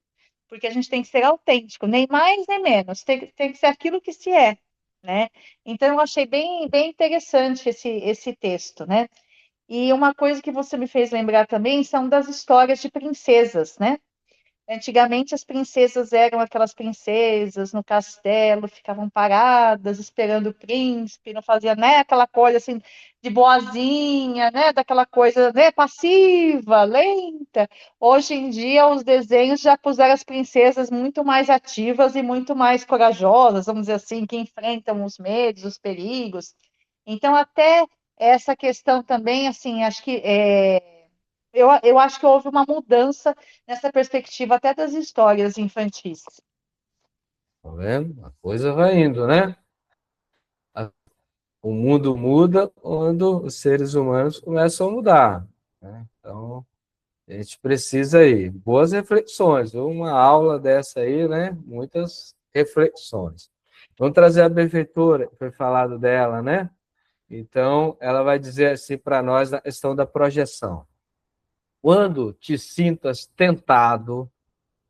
porque a gente tem que ser autêntico, nem mais nem menos, tem que ser aquilo que se é, né? Então eu achei bem interessante esse texto, né? E uma coisa que você me fez lembrar também são das histórias de princesas, né? Antigamente as princesas eram aquelas princesas no castelo, ficavam paradas esperando o príncipe, não fazia, né, aquela coisa assim de boazinha, né, daquela coisa, né, passiva, lenta. Hoje em dia os desenhos já puseram as princesas muito mais ativas e muito mais corajosas, vamos dizer assim, que enfrentam os medos, os perigos. Então até essa questão também, assim, acho que eu acho que houve uma mudança nessa perspectiva até das histórias infantis. Tá vendo? A coisa vai indo, né? O mundo muda quando os seres humanos começam a mudar, né? Então, a gente precisa aí, boas reflexões. Uma aula dessa aí, né? Muitas reflexões. Vamos trazer a benfeitora, que foi falado dela, né? Então, ela vai dizer assim para nós a questão da projeção. Quando te sintas tentado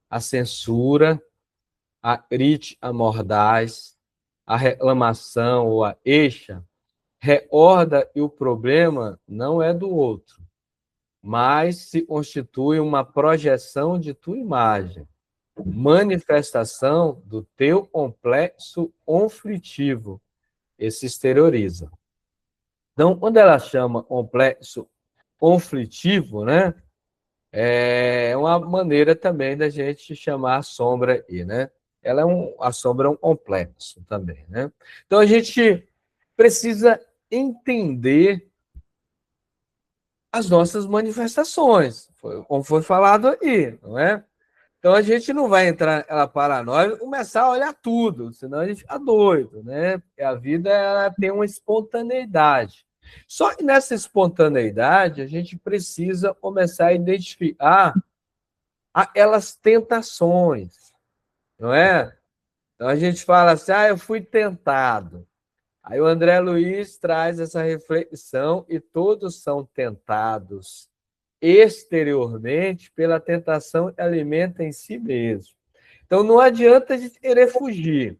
à censura, à crítica mordaz, à reclamação ou à eixa, recorda que o problema não é do outro, mas se constitui uma projeção de tua imagem, manifestação do teu complexo conflitivo, e se exterioriza. Então, quando ela chama complexo conflitivo, né, é uma maneira também da gente chamar a sombra aí, né? A sombra é um complexo também, né? Então a gente precisa entender as nossas manifestações, como foi falado aí, não é? Então a gente não vai entrar naquela paranoia e começar a olhar tudo, senão a gente fica doido, né? Porque a vida ela tem uma espontaneidade. Só que nessa espontaneidade, a gente precisa começar a identificar aquelas tentações, não é? Então, a gente fala assim, eu fui tentado. Aí o André Luiz traz essa reflexão e todos são tentados exteriormente pela tentação que alimenta em si mesmo. Então, não adianta a gente querer fugir.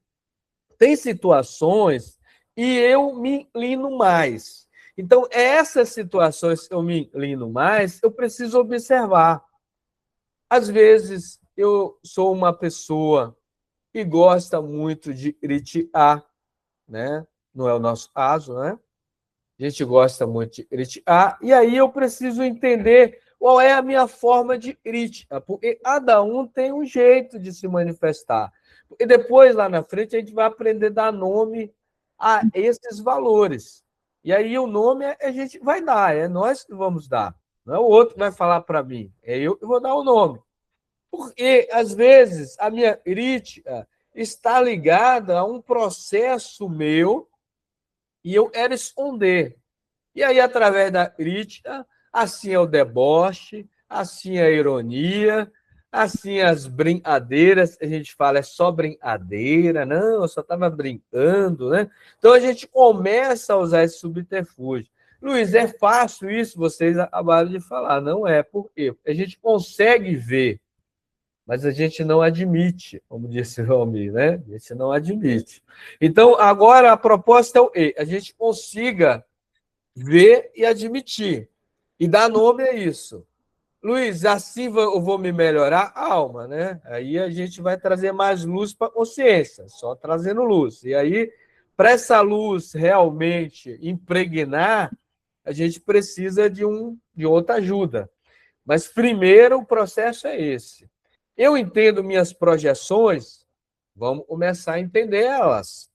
Tem situações e eu me inclino mais. Então, essas situações que eu me inclino mais, eu preciso observar. Às vezes, eu sou uma pessoa que gosta muito de criticar, né? Não é o nosso caso, né? A gente gosta muito de criticar, e aí eu preciso entender qual é a minha forma de crítica, porque cada um tem um jeito de se manifestar. E depois, lá na frente, a gente vai aprender a dar nome a esses valores. E aí o nome a gente vai dar, é nós que vamos dar. Não é o outro que vai falar para mim, é eu que vou dar o nome. Porque, às vezes, a minha crítica está ligada a um processo meu e eu quero esconder. E aí, através da crítica, assim é o deboche, assim é a ironia, assim as brincadeiras, a gente fala, é só brincadeira, não, eu só estava brincando, né? Então, a gente começa a usar esse subterfúgio. Luiz, é fácil isso? Vocês acabaram de falar. Não é, por quê? Porque a gente consegue ver, mas a gente não admite, como disse o Almir, né? A gente não admite. Então, agora a proposta é o quê? A gente consiga ver e admitir. E dar nome a isso. Luiz, assim eu vou me melhorar? Alma, né? Aí a gente vai trazer mais luz para a consciência, só trazendo luz. E aí, para essa luz realmente impregnar, a gente precisa de outra ajuda. Mas primeiro o processo é esse. Eu entendo minhas projeções, vamos começar a entender elas.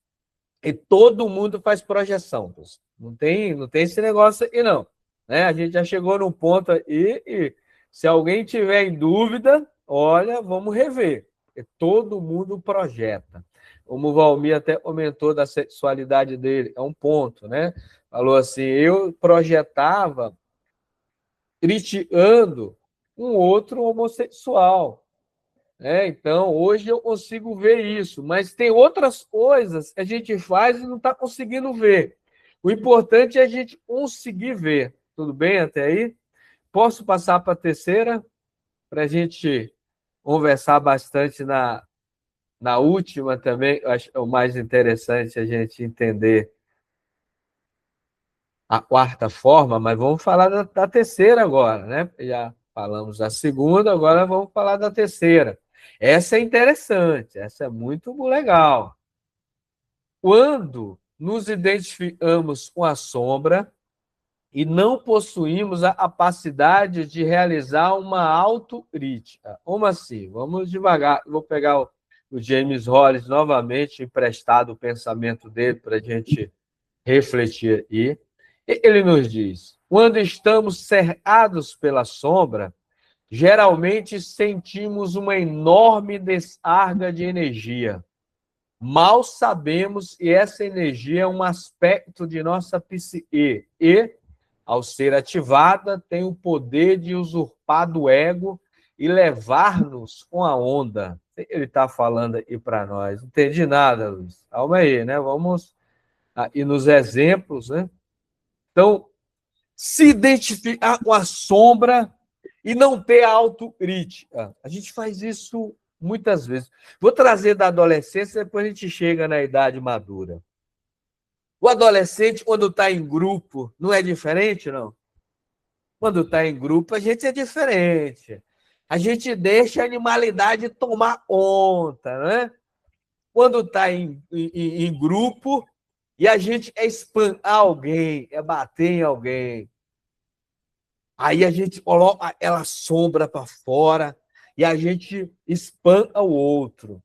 E todo mundo faz projeção. Não tem esse negócio aí, não. Né? A gente já chegou num ponto aí e se alguém tiver em dúvida, olha, vamos rever. Porque todo mundo projeta. Como o Valmir até comentou da sexualidade dele, é um ponto, né? Falou assim, eu projetava criticando um outro homossexual. Então, hoje eu consigo ver isso, mas tem outras coisas que a gente faz e não está conseguindo ver. O importante é a gente conseguir ver. Tudo bem até aí? Posso passar para a terceira? Para a gente conversar bastante na última também. Eu acho que é o mais interessante a gente entender a quarta forma, mas vamos falar da terceira agora, né? Já falamos da segunda, agora vamos falar da terceira. Essa é interessante, essa é muito legal. Quando nos identificamos com a sombra e não possuímos a capacidade de realizar uma autocrítica. Como assim? Vamos devagar. Vou pegar o James Hollis novamente, emprestado o pensamento dele para a gente refletir aí. Ele nos diz: quando estamos cercados pela sombra, geralmente sentimos uma enorme descarga de energia. Mal sabemos que essa energia é um aspecto de nossa psique e, ao ser ativada, tem o poder de usurpar do ego e levar-nos com a onda. Ele está falando aí para nós. Não entendi nada, Luiz. Calma aí, né? Vamos ir nos exemplos, né? Então, se identificar com a sombra e não ter autocrítica. A gente faz isso muitas vezes. Vou trazer da adolescência, depois a gente chega na idade madura. O adolescente, quando está em grupo, não é diferente, não? Quando está em grupo, a gente é diferente. A gente deixa a animalidade tomar conta, né? Quando está em grupo e a gente é espancar alguém, é bater em alguém, aí a gente coloca aquela sombra para fora e a gente espanta o outro.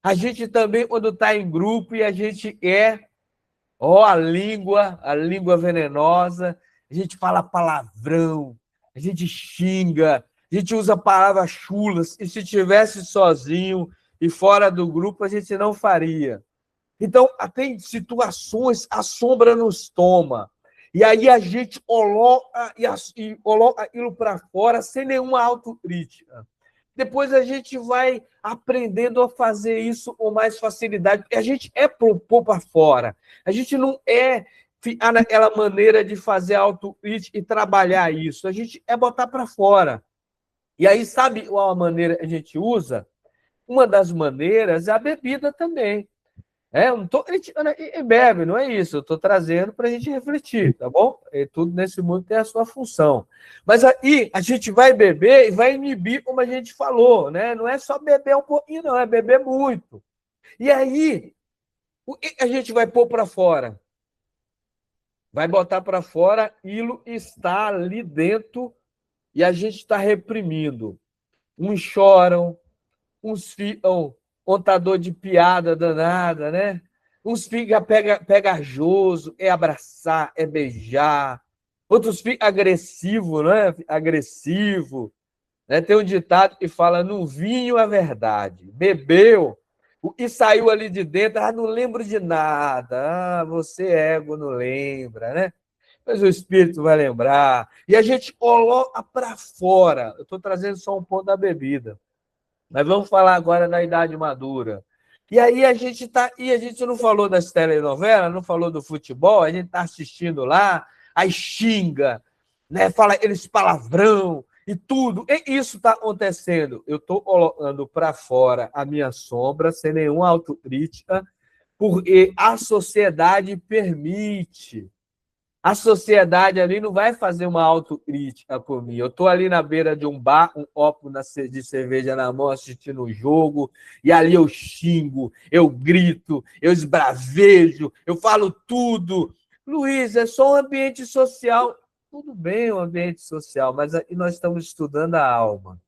A gente também, quando está em grupo e a gente a língua venenosa, a gente fala palavrão, a gente xinga, a gente usa palavras chulas, e se tivesse sozinho e fora do grupo, a gente não faria. Então, tem situações, a sombra nos toma. E aí a gente coloca, e coloca aquilo para fora sem nenhuma autocrítica. Depois a gente vai aprendendo a fazer isso com mais facilidade, porque a gente é pôr para fora. A gente não é ficar naquela maneira de fazer autocrítica e trabalhar isso. A gente é botar para fora. E aí, sabe qual a maneira que a gente usa? Uma das maneiras é a bebida também. Eu não estou criticando e bebe, não é isso. Eu estou trazendo para a gente refletir, tá bom? E tudo nesse mundo tem a sua função. Mas aí a gente vai beber e vai inibir, como a gente falou, né? Não é só beber um pouquinho, não, é beber muito. E aí, o que a gente vai pôr para fora? Vai botar para fora aquilo que está ali dentro e a gente está reprimindo. Uns choram, uns ficam contador de piada danada, né? Uns ficam pegajoso, é abraçar, é beijar. Outros ficam agressivo, né? Agressivo. Né? Tem um ditado que fala: no vinho a verdade. Bebeu, o que saiu ali de dentro, não lembro de nada. Você, ego, não lembra, né? Mas o espírito vai lembrar. E a gente coloca para fora. Eu estou trazendo só um ponto da bebida. Mas vamos falar agora da idade madura. E aí a gente não falou das telenovelas, não falou do futebol, a gente está assistindo lá, aí xinga, né? Fala aqueles palavrão e tudo. E isso está acontecendo. Eu estou colocando para fora a minha sombra, sem nenhuma autocrítica, porque a sociedade permite. A sociedade ali não vai fazer uma autocrítica por mim. Eu estou ali na beira de um bar, um copo de cerveja na mão, assistindo um jogo, e ali eu xingo, eu grito, eu esbravejo, eu falo tudo. Luiz, é só um ambiente social. Tudo bem, um ambiente social, mas aqui nós estamos estudando a alma.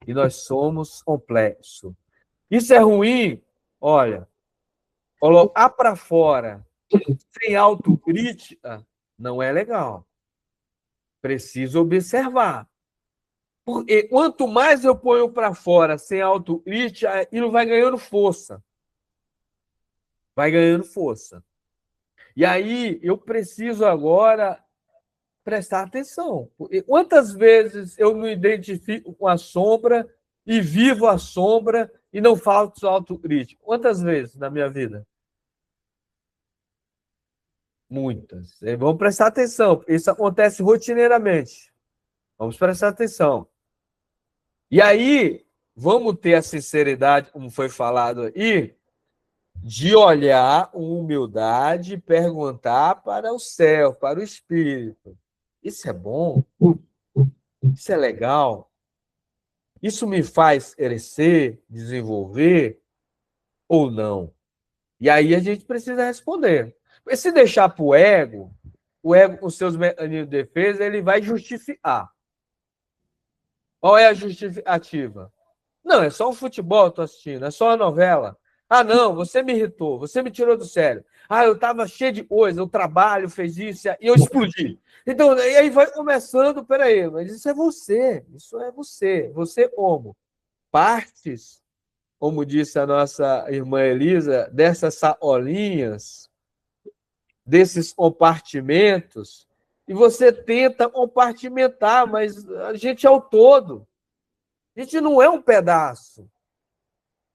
E nós somos complexos. Isso é ruim? Olha, colocar para fora sem autocrítica não é legal. Preciso observar. Porque quanto mais eu ponho para fora sem autocrítica, aquilo vai ganhando força. Vai ganhando força. E aí eu preciso agora prestar atenção. Porque quantas vezes eu me identifico com a sombra e vivo a sombra e não faço autocrítica? Quantas vezes na minha vida? Muitas. Vamos prestar atenção. Isso acontece rotineiramente. Vamos prestar atenção. E aí, vamos ter a sinceridade, como foi falado aí, de olhar com humildade e perguntar para o céu, para o Espírito. Isso é bom? Isso é legal? Isso me faz crescer, desenvolver ou não? E aí a gente precisa responder. Porque se deixar para o ego, com seus mecanismos de defesa, ele vai justificar. Qual é a justificativa? Não, é só um futebol que estou assistindo, é só uma novela. Ah, não, você me irritou, você me tirou do sério. Ah, eu estava cheio de coisa, o trabalho fez isso e eu explodi. Então, e aí vai começando, peraí, mas isso é você. Você como? Partes, como disse a nossa irmã Elisa, dessas sacolinhas, desses compartimentos, e você tenta compartimentar, mas a gente é o todo. A gente não é um pedaço.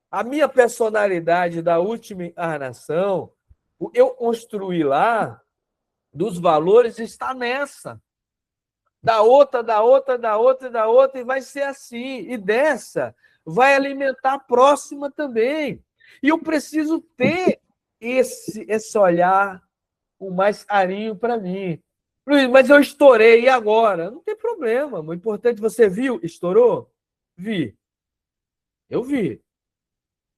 A minha personalidade da última encarnação, o eu construí lá, dos valores, está nessa. Da outra, da outra, da outra, da outra, e vai ser assim. E dessa vai alimentar a próxima também. E eu preciso ter esse olhar com mais carinho para mim. Luiz, mas eu estourei, e agora? Não tem problema. O importante, você viu? Estourou? Vi. Eu vi.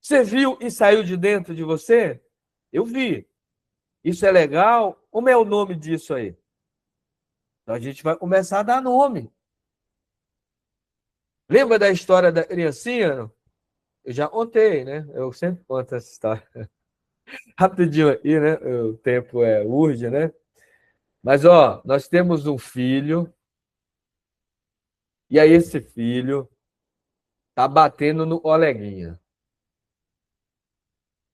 Você viu e saiu de dentro de você? Eu vi. Isso é legal? Como é o nome disso aí? Então a gente vai começar a dar nome. Lembra da história da criancinha? Não? Eu já contei, né? Eu sempre conto essa história. Rapidinho aqui, né? O tempo urge, né? Mas, ó, nós temos um filho, e aí esse filho tá batendo no coleguinha.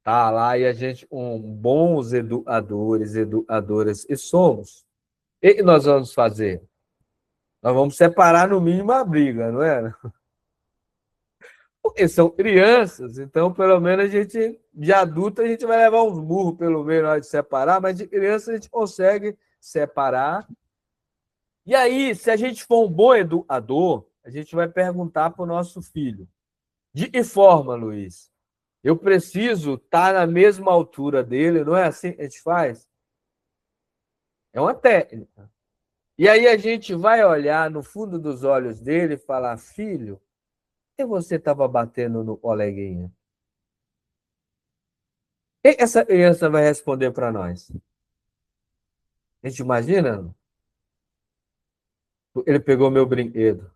Tá lá e a gente, bons educadores, educadoras, e somos. E que nós vamos fazer? Nós vamos separar no mínimo a briga, não é? Porque são crianças, então pelo menos a gente, de adulto, a gente vai levar uns burros pelo meio na hora de separar, mas de criança a gente consegue separar. E aí, se a gente for um bom educador, a gente vai perguntar para o nosso filho: de que forma, Luiz? Eu preciso estar na mesma altura dele, não é assim que a gente faz? É uma técnica. E aí a gente vai olhar no fundo dos olhos dele e falar: filho, por que você estava batendo no coleguinha? O que essa criança vai responder para nós? A gente imagina? Ele pegou meu brinquedo.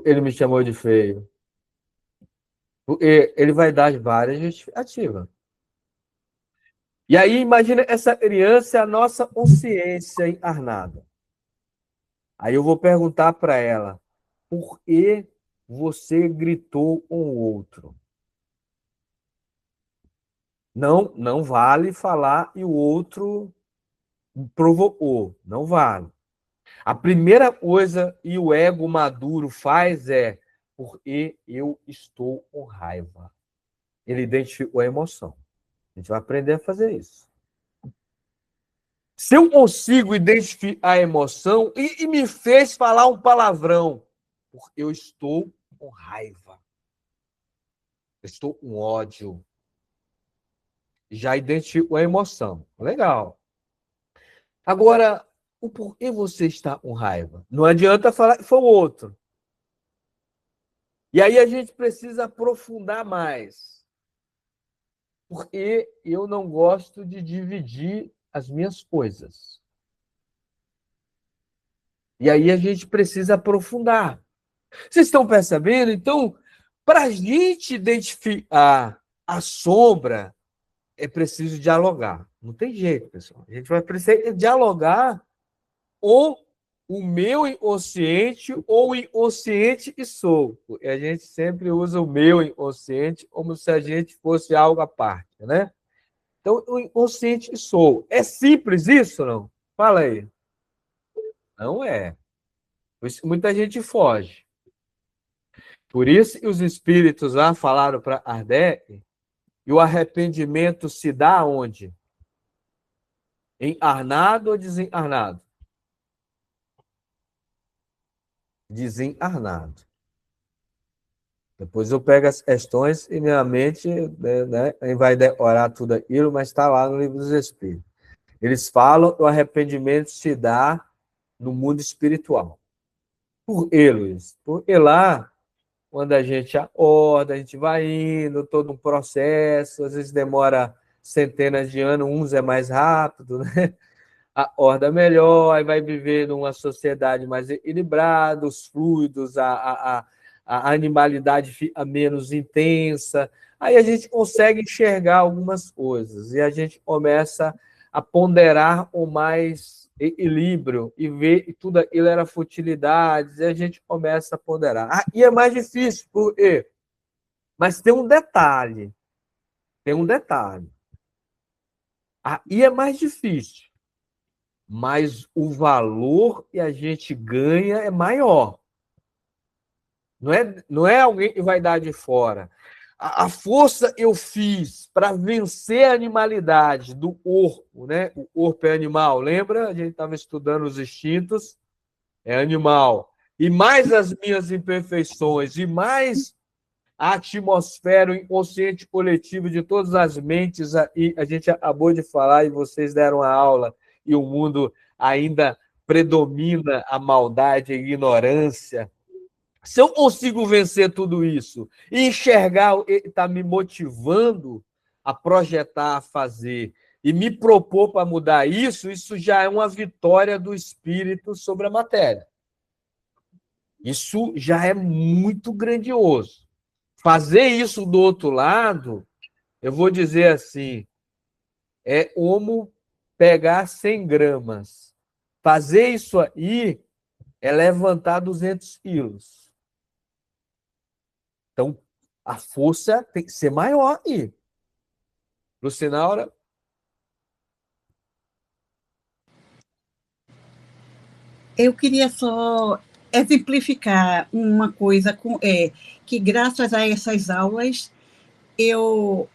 Ele me chamou de feio. Ele vai dar várias justificativas. E aí, imagina essa criança, é a nossa consciência encarnada. Aí eu vou perguntar para ela: por que você gritou com o outro? Não, não vale falar e o outro provocou. Não vale. A primeira coisa que o ego maduro faz é: porque eu estou com raiva. Ele identificou a emoção. A gente vai aprender a fazer isso. Se eu consigo identificar a emoção e me fez falar um palavrão, porque eu estou com raiva. Eu estou com ódio. Já identifico a emoção. Legal. Agora, o porquê você está com raiva? Não adianta falar que foi o outro. E aí a gente precisa aprofundar mais. Porque eu não gosto de dividir as minhas coisas. E aí a gente precisa aprofundar. Vocês estão percebendo? Então, para a gente identificar a sombra, é preciso dialogar. Não tem jeito, pessoal. A gente vai precisar dialogar ou o meu inconsciente ou o inconsciente e sou. E a gente sempre usa o meu inconsciente como se a gente fosse algo à parte, né? Então, o inconsciente e sou. É simples isso, não? Fala aí. Não é. Por isso que muita gente foge. Por isso que os espíritos lá falaram para Kardec, e o arrependimento se dá onde? Encarnado ou desencarnado? Desencarnado. Depois eu pego as questões e minha mente, né, vai decorar tudo aquilo, mas está lá no Livro dos Espíritos. Eles falam que o arrependimento se dá no mundo espiritual. Por quê, Luiz? Porque lá, quando a gente acorda, a gente vai indo, todo um processo, às vezes demora centenas de anos, uns é mais rápido, né? Acorda melhor, aí vai viver numa sociedade mais equilibrada, os fluidos, a animalidade fica menos intensa, aí a gente consegue enxergar algumas coisas, e a gente começa a ponderar o mais equilíbrio, e ver que tudo aquilo era futilidades, e a gente começa a ponderar. E é mais difícil, por quê? Mas tem um detalhe, tem um detalhe. E é mais difícil, mas o valor que a gente ganha é maior. Não é alguém que vai dar de fora. A força eu fiz para vencer a animalidade do corpo, né? O corpo é animal, lembra? A gente estava estudando os instintos, é animal. E mais as minhas imperfeições, e mais a atmosfera, o inconsciente coletivo de todas as mentes, e a gente acabou de falar, e vocês deram a aula, e o mundo ainda predomina a maldade, a ignorância. Se eu consigo vencer tudo isso e enxergar o que está me motivando a projetar, a fazer, e me propor para mudar isso, isso já é uma vitória do espírito sobre a matéria. Isso já é muito grandioso. Fazer isso do outro lado, eu vou dizer assim, é como pegar 100 gramas. Fazer isso aí é levantar 200 quilos. Então, a força tem que ser maior aí. Lucinaura? Eu queria só exemplificar uma coisa que, graças a essas aulas, eu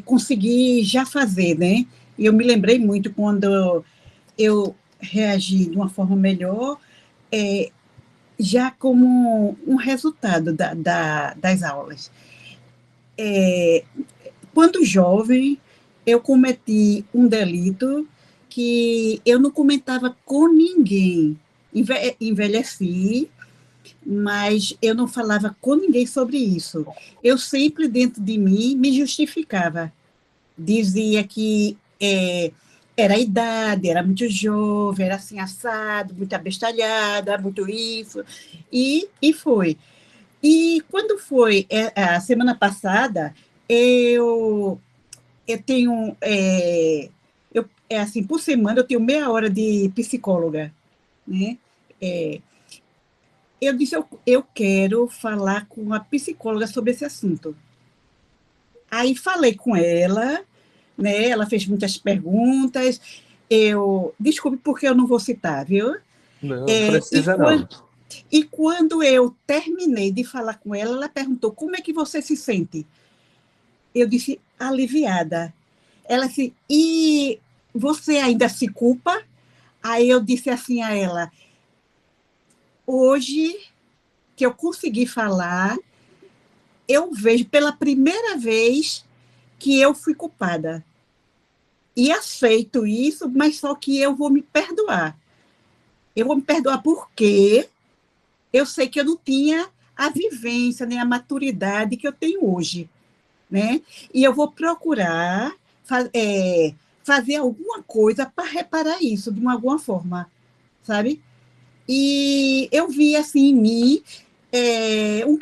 consegui já fazer, né? E eu me lembrei muito quando eu reagi de uma forma melhor, já como um resultado das aulas. Quando jovem, eu cometi um delito que eu não comentava com ninguém. Envelheci, mas eu não falava com ninguém sobre isso. Eu sempre, dentro de mim, me justificava. Dizia que era a idade, era muito jovem, era assim assado, muito abestalhada, muito isso, e foi. E quando foi a semana passada, eu, eu tenho, assim, por semana eu tenho meia hora de psicóloga, né? É, eu disse, eu quero falar com a psicóloga sobre esse assunto. Aí falei com ela, né? Ela fez muitas perguntas. Desculpe porque eu não vou citar, viu? Não precisa, não. E quando eu terminei de falar com ela, ela perguntou: como é que você se sente? Eu disse: aliviada. Ela disse: e você ainda se culpa? Aí eu disse assim a ela: hoje que eu consegui falar, eu vejo pela primeira vez que eu fui culpada. E aceito isso, mas só que eu vou me perdoar. Eu vou me perdoar porque eu sei que eu não tinha a vivência, nem a maturidade que eu tenho hoje, né? E eu vou procurar fazer alguma coisa para reparar isso de alguma forma, sabe? E eu vi assim em mim um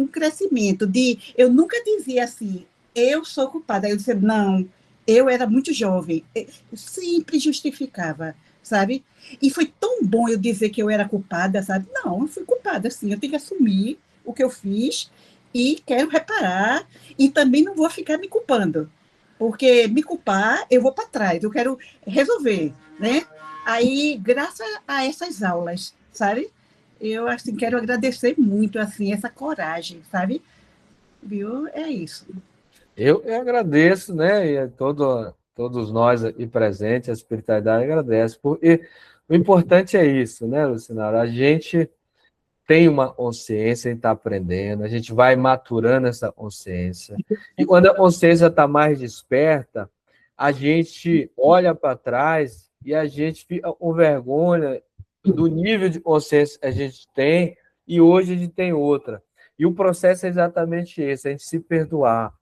crescimento de eu nunca dizia assim, eu sou culpada. Eu disse, não, eu era muito jovem, eu sempre justificava, sabe? E foi tão bom eu dizer que eu era culpada, sabe? Não, eu fui culpada, sim, eu tenho que assumir o que eu fiz e quero reparar e também não vou ficar me culpando, porque me culpar, eu vou para trás, eu quero resolver, né? Aí, graças a essas aulas, sabe? Eu, assim, quero agradecer muito, assim, essa coragem, sabe? Viu? É isso. Eu agradeço, né? E todos nós aqui presentes, a espiritualidade agradece. E o importante é isso, né, Lucinara? A gente tem uma consciência, a gente está aprendendo, a gente vai maturando essa consciência. E quando a consciência está mais desperta, a gente olha para trás e a gente fica com vergonha do nível de consciência que a gente tem e hoje a gente tem outra. E o processo é exatamente esse, a gente se perdoar.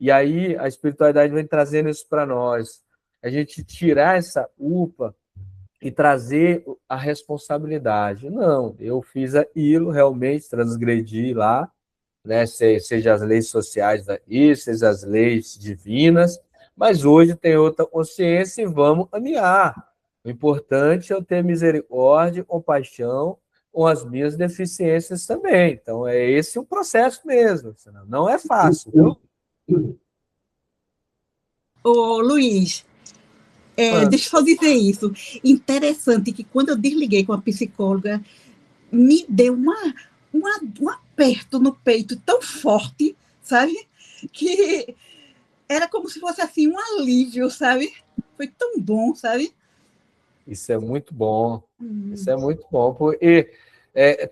E aí a espiritualidade vem trazendo isso para nós. A gente tirar essa culpa e trazer a responsabilidade. Não, eu fiz aquilo, realmente transgredi lá, né? Seja as leis sociais daí, seja as leis divinas, mas hoje tem outra consciência e vamos caminhar. O importante é eu ter misericórdia, compaixão com as minhas deficiências também. Então, é esse o processo mesmo. Não é fácil, viu? Ô, Luiz, deixa eu só dizer isso. Interessante que quando eu desliguei com a psicóloga, me deu um aperto no peito tão forte, sabe? Que era como se fosse assim um alívio, sabe? Foi tão bom, sabe? Isso é muito bom. Isso é muito bom. Porque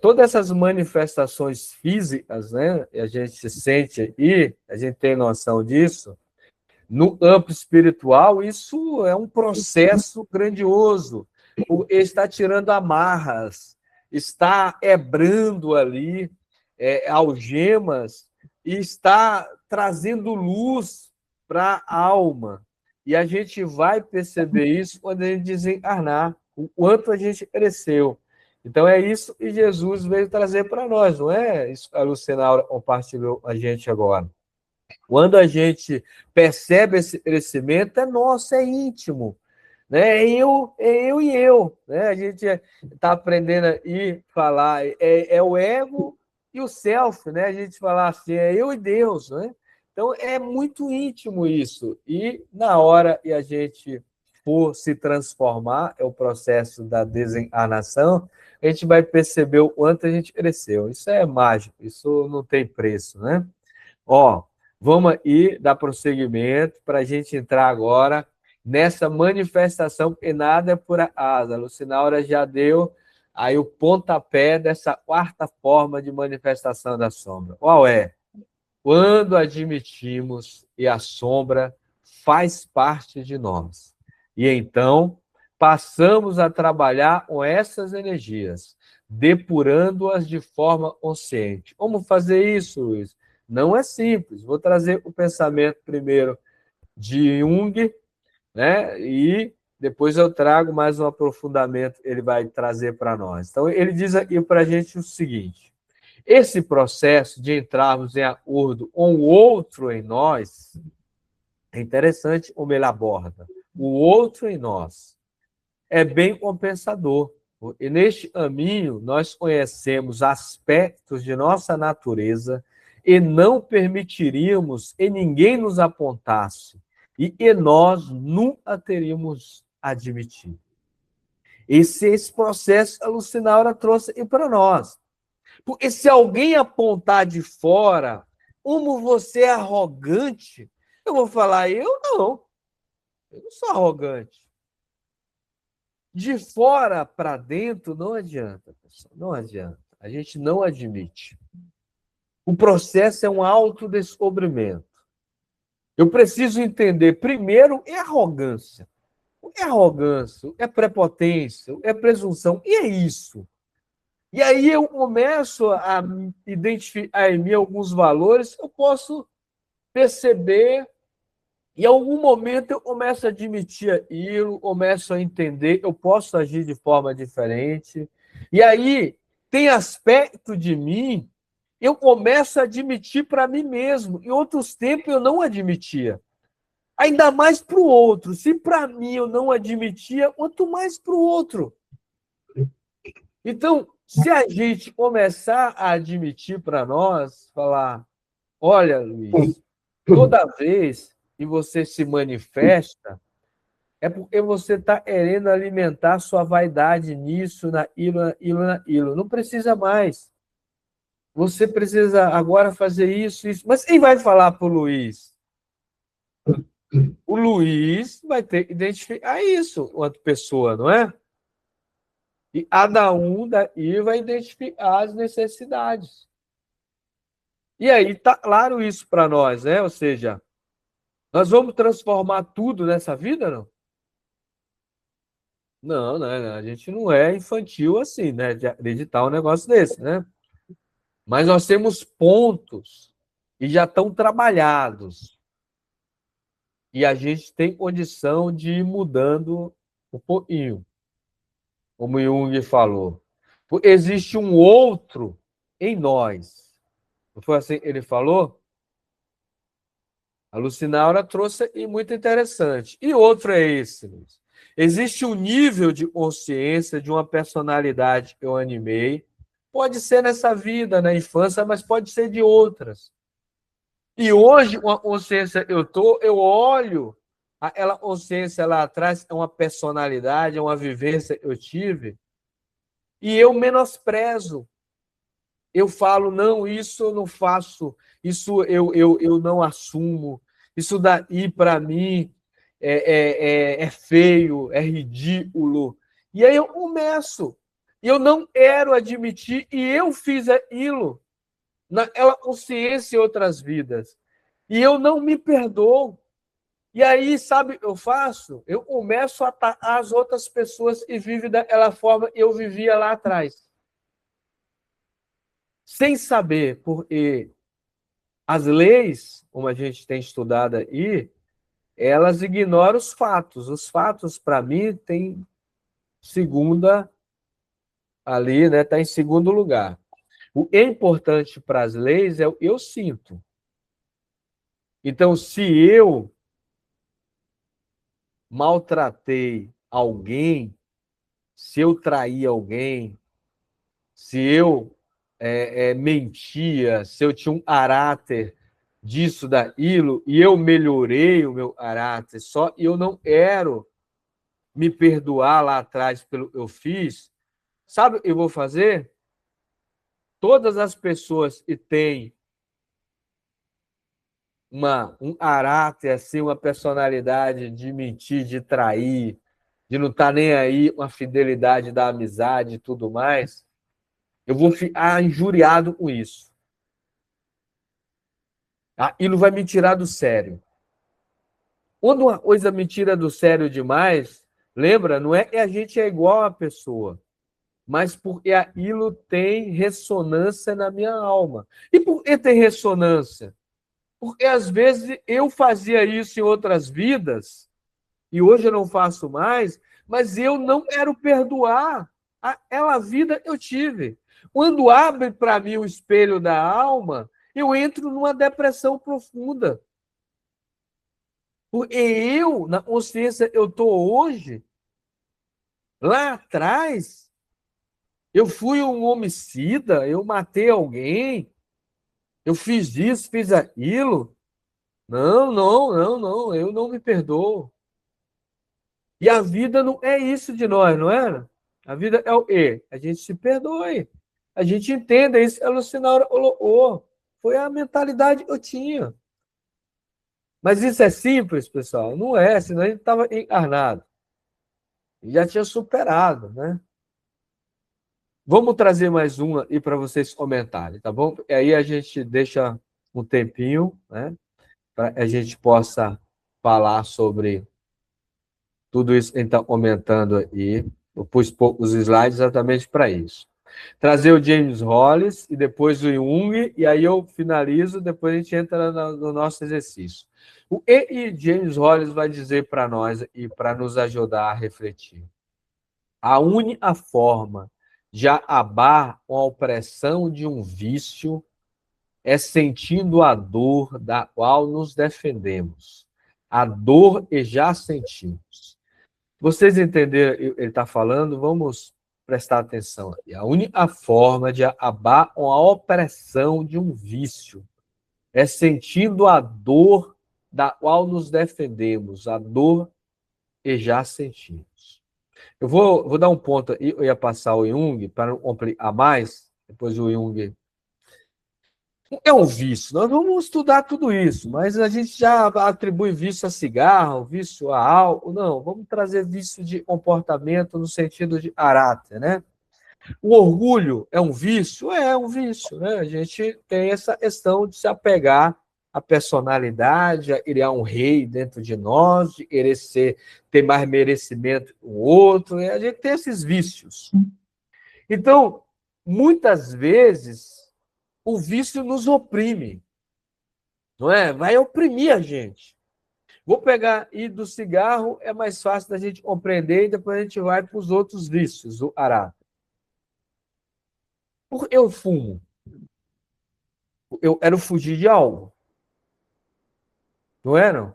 todas essas manifestações físicas, né? A gente sente e a gente tem noção disso. No campo espiritual, isso é um processo grandioso. Está tirando amarras, está quebrando ali algemas e está trazendo luz para a alma. E a gente vai perceber isso quando a gente desencarnar, o quanto a gente cresceu. Então é isso que Jesus veio trazer para nós, não é isso que a Luciana compartilhou com a gente agora. Quando a gente percebe esse crescimento, é nosso, é íntimo. Né? É eu e eu. Né? A gente está aprendendo a falar, é o ego e o self, né? A gente falar assim, é eu e Deus. Né? Então, é muito íntimo isso. E na hora que a gente for se transformar, é o processo da desencarnação, a gente vai perceber o quanto a gente cresceu. Isso é mágico, isso não tem preço, né? Ó, vamos aí dar prosseguimento para a gente entrar agora nessa manifestação, porque nada é por acaso. A Lucinaura já deu aí o pontapé dessa quarta forma de manifestação da sombra. Qual é? Quando admitimos que a sombra faz parte de nós. E então passamos a trabalhar com essas energias, depurando-as de forma consciente. Como fazer isso, Luiz? Não é simples. Vou trazer o pensamento primeiro de Jung, né? E depois eu trago mais um aprofundamento, ele vai trazer para nós. Então, ele diz aqui para a gente o seguinte: esse processo de entrarmos em acordo com o outro em nós, é interessante como ele aborda. O outro em nós é bem compensador. E neste caminho, nós conhecemos aspectos de nossa natureza e não permitiríamos que ninguém nos apontasse e que nós nunca teríamos admitido. Esse processo a Lucinaura trouxe para nós. Porque se alguém apontar de fora, como você é arrogante, eu vou falar, eu não sou arrogante. De fora para dentro não adianta, pessoal, não adianta. A gente não admite. O processo é um autodescobrimento. Eu preciso entender, primeiro, é arrogância. É arrogância, é prepotência, é presunção, e é isso. E aí eu começo a identificar em mim alguns valores que eu posso perceber, e em algum momento eu começo a admitir aquilo, começo a entender, eu posso agir de forma diferente. E aí tem aspecto de mim, eu começo a admitir para mim mesmo. Em outros tempos eu não admitia. Ainda mais para o outro. Se para mim eu não admitia, quanto mais para o outro. Então, se a gente começar a admitir para nós, falar, olha, Luiz, toda vez que você se manifesta, é porque você está querendo alimentar sua vaidade nisso, naquilo. Não precisa mais. Você precisa agora fazer isso. Mas quem vai falar para o Luiz? O Luiz vai ter que identificar isso quanto pessoa, não é? E cada um daí vai identificar as necessidades. E aí está claro isso para nós, né? Ou seja, nós vamos transformar tudo nessa vida, não? Não, né? A gente não é infantil assim, né? De acreditar um negócio desse, né? Mas nós temos pontos e já estão trabalhados. E a gente tem condição de ir mudando um pouquinho, como Jung falou. Existe um outro em nós. Não foi assim que ele falou? A Lucinaura trouxe e muito interessante. E outro é esse, Luiz. Existe um nível de consciência de uma personalidade que eu animei. Pode ser nessa vida, na infância, mas pode ser de outras. E hoje, uma consciência eu olho aquela consciência lá atrás, é uma personalidade, é uma vivência que eu tive, e eu menosprezo. Eu falo, não, isso eu não faço, isso eu não assumo, isso daí para mim é feio, é ridículo. E aí eu começo, e eu não quero admitir, e eu fiz aquilo, naquela consciência em outras vidas. E eu não me perdoo. E aí, sabe o que eu faço? Eu começo a atacar as outras pessoas que vivem daquela forma que eu vivia lá atrás. Sem saber, porque as leis, como a gente tem estudado aí, elas ignoram os fatos. Os fatos, para mim, têm segunda ali, né? Está em segundo lugar. O que é importante para as leis é o eu sinto. Então, se eu maltratei alguém, se eu traí alguém, se eu mentia, se eu tinha um caráter disso, daquilo, e eu melhorei o meu caráter, só eu não quero me perdoar lá atrás pelo que eu fiz, sabe o que eu vou fazer? Todas as pessoas que têm um caráter, assim, uma personalidade de mentir, de trair, de não estar nem aí, uma fidelidade da amizade e tudo mais, eu vou ficar injuriado com isso. Aquilo vai me tirar do sério. Quando uma coisa me tira do sério demais, lembra, não é que a gente é igual a pessoa, mas porque aquilo tem ressonância na minha alma. E por que tem ressonância? Porque às vezes eu fazia isso em outras vidas, e hoje eu não faço mais, mas eu não quero perdoar aquela vida que eu tive. Quando abre para mim o espelho da alma, eu entro numa depressão profunda. Porque eu, na consciência eu estou hoje, lá atrás, eu fui um homicida, eu matei alguém, eu fiz isso, fiz aquilo. Não, não, não, não, eu não me perdoo. E a vida não é isso de nós, não é? A vida é o quê? A gente se perdoe. A gente entenda isso. A Lucinara colocou. Foi a mentalidade que eu tinha. Mas isso é simples, pessoal? Não é, senão a gente estava encarnado. E já tinha superado, né? Vamos trazer mais uma aí para vocês comentarem, tá bom? E aí a gente deixa um tempinho, né? Para a gente possa falar sobre tudo isso que a gente está comentando aí. Eu pus poucos slides exatamente para isso. Trazer o James Hollis e depois o Jung, e aí eu finalizo, depois a gente entra no nosso exercício. O que James Hollis vai dizer para nós e para nos ajudar a refletir? A única forma de acabar com a opressão de um vício é sentindo a dor da qual nos defendemos. A dor que já sentimos. Vocês entenderam o que ele está falando? Vamos prestar atenção aqui. A única forma de acabar com a opressão de um vício é sentindo a dor da qual nos defendemos, a dor que já sentimos. Eu vou dar um ponto aí, eu ia passar o Jung, para não complicar mais, depois o Jung. É um vício, nós vamos estudar tudo isso, mas a gente já atribui vício a cigarro, vício a álcool, não, vamos trazer vício de comportamento no sentido de caráter, né? O orgulho é um vício? É um vício, né? A gente tem essa questão de se apegar à personalidade, a criar um rei dentro de nós, de querer ter mais merecimento que o outro, e a gente tem esses vícios. Então, muitas vezes, o vício nos oprime, não é? Vai oprimir a gente. Vou pegar e do cigarro é mais fácil da gente compreender e depois a gente vai para os outros vícios, o caráter. Por que eu fumo? Eu quero fugir de algo. Não é, não?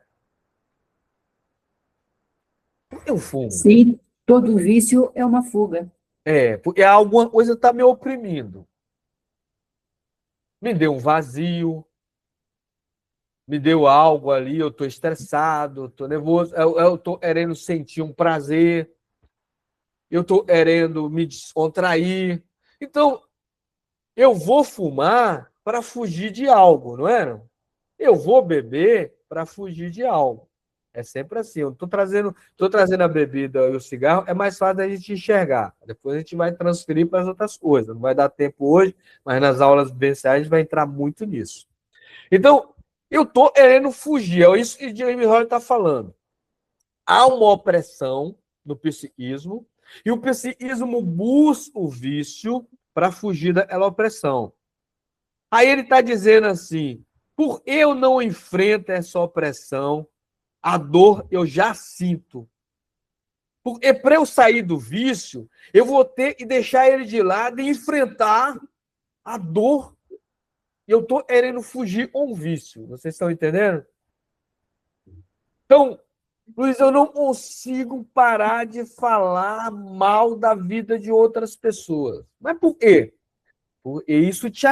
Por que eu fumo? Sim, todo vício é uma fuga. Porque alguma coisa está me oprimindo. Me deu um vazio, me deu algo ali, eu estou estressado, estou nervoso, eu estou querendo sentir um prazer, eu estou querendo me descontrair. Então, eu vou fumar para fugir de algo, não é? Eu vou beber para fugir de algo. É sempre assim. Eu estou trazendo a bebida e o cigarro, é mais fácil da gente enxergar. Depois a gente vai transferir para as outras coisas. Não vai dar tempo hoje, mas nas aulas vivenciais a gente vai entrar muito nisso. Então, eu estou querendo fugir. É isso que James Hollis está falando. Há uma opressão no psiquismo, e o psiquismo busca o vício para fugir daquela opressão. Aí ele está dizendo assim, por eu não enfrento essa opressão, a dor eu já sinto. Porque para eu sair do vício, eu vou ter que deixar ele de lado e enfrentar a dor. E eu estou querendo fugir com o vício. Vocês estão entendendo? Então, Luiz, eu não consigo parar de falar mal da vida de outras pessoas. Mas por quê? Porque isso te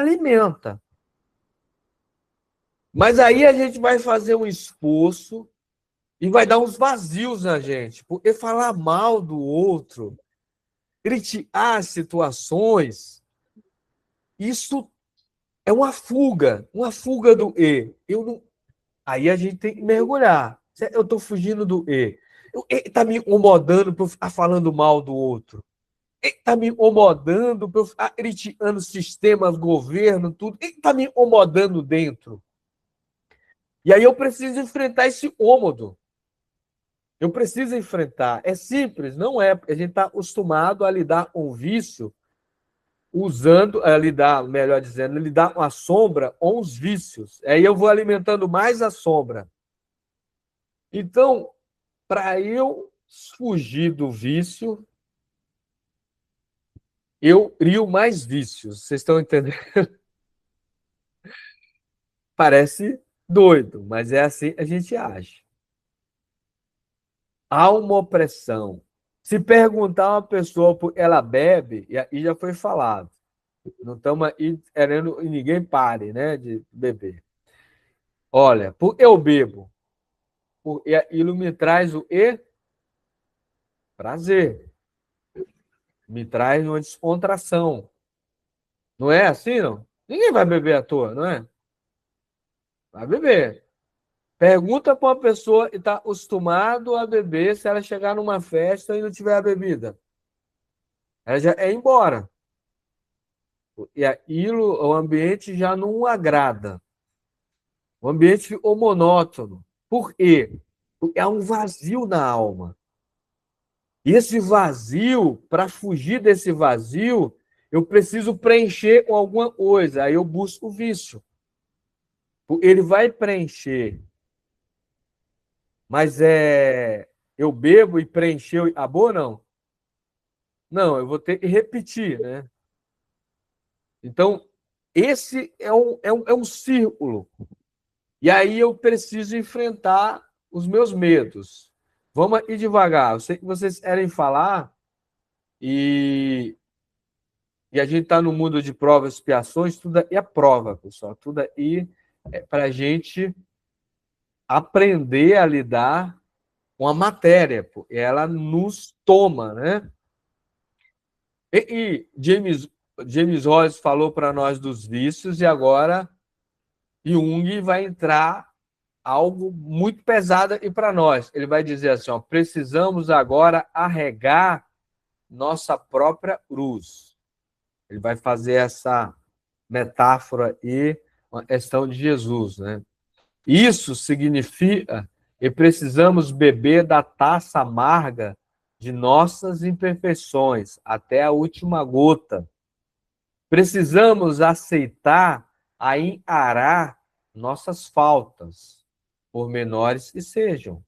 E vai dar uns vazios na gente, porque falar mal do outro, criticar situações, isso é uma fuga do E. Eu não... Aí a gente tem que mergulhar. Eu estou fugindo do E. O E está me incomodando por ficar falando mal do outro. Ele está me incomodando por ficar criticando sistemas, governo, tudo. Ele está me incomodando dentro. E aí eu preciso enfrentar esse cômodo. Eu preciso enfrentar. É simples, não é? Porque a gente está acostumado a lidar com o vício usando, a lidar, melhor dizendo, lidar com a sombra com os vícios. Aí eu vou alimentando mais a sombra. Então, para eu fugir do vício, eu crio mais vícios. Vocês estão entendendo? Parece doido, mas é assim que a gente age. Há uma opressão. Se perguntar a uma pessoa por ela bebe, e aí já foi falado, não estamos aí querendo que ninguém pare, né, de beber. Olha, eu bebo, porque aquilo me traz o prazer, me traz uma descontração. Não é assim, não? Ninguém vai beber à toa, não é? Vai beber. Pergunta para uma pessoa que está acostumado a beber se ela chegar numa festa e não tiver a bebida. Ela já é embora. E aquilo, o ambiente já não agrada. O ambiente ficou monótono. Por quê? Porque há um vazio na alma. E esse vazio, para fugir desse vazio, eu preciso preencher com alguma coisa. Aí eu busco o vício. Ele vai preencher. Mas eu bebo e preencheu e acabou, não? Não, eu vou ter que repetir, né? Então, esse é um círculo. E aí eu preciso enfrentar os meus medos. Vamos ir devagar. Eu sei que vocês querem falar e a gente está no mundo de provas e expiações, tudo aí é prova, pessoal. Tudo aí é para a gente aprender a lidar com a matéria, porque ela nos toma, né? E James Royce falou para nós dos vícios e agora Jung vai entrar algo muito pesado e para nós. Ele vai dizer assim, ó, precisamos agora arregar nossa própria cruz. Ele vai fazer essa metáfora e uma questão de Jesus, né? Isso significa que precisamos beber da taça amarga de nossas imperfeições até a última gota. Precisamos aceitar a encarar nossas faltas, por menores que sejam.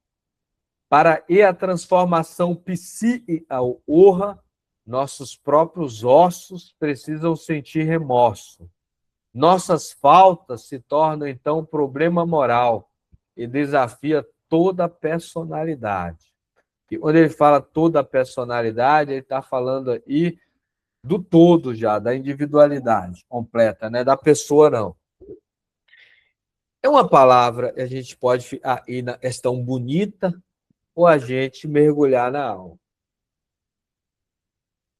Para que a transformação psíquica ocorra, nossos próprios ossos precisam sentir remorso. Nossas faltas se tornam, então, um problema moral e desafia toda a personalidade. E quando ele fala toda a personalidade, ele está falando aí do todo já, da individualidade completa, né? Da pessoa, não. É uma palavra que a gente pode ir na questão bonita ou a gente mergulhar na alma.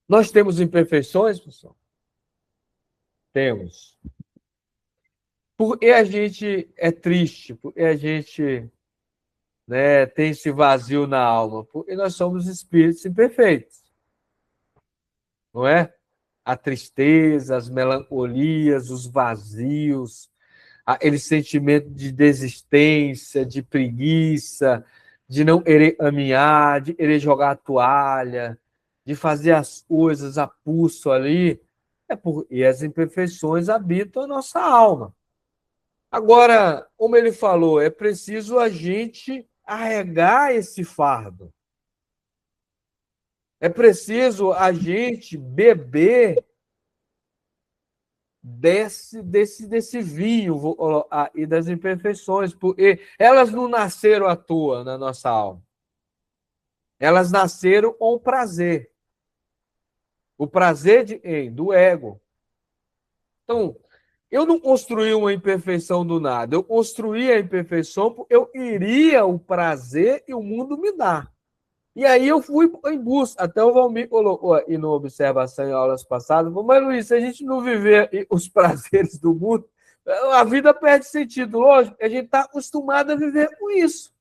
Nós temos imperfeições, pessoal? Temos. Porque a gente é triste, porque a gente, né, tem esse vazio na alma, porque nós somos espíritos imperfeitos. Não é? A tristeza, as melancolias, os vazios, aquele sentimento de desistência, de preguiça, de não querer caminhar, de querer jogar a toalha, de fazer as coisas a pulso ali, e as imperfeições habitam a nossa alma. Agora, como ele falou, é preciso a gente carregar esse fardo. É preciso a gente beber desse vinho e das imperfeições, porque elas não nasceram à toa na nossa alma. Elas nasceram com o prazer. O prazer do ego. Então, Eu não construí uma imperfeição do nada, eu construí a imperfeição porque eu iria o prazer e o mundo me dá. E aí eu fui em busca, até o Valmir colocou aí na observação em aulas passadas, mas Luiz, se a gente não viver os prazeres do mundo, a vida perde sentido. Lógico, a gente está acostumado a viver com isso.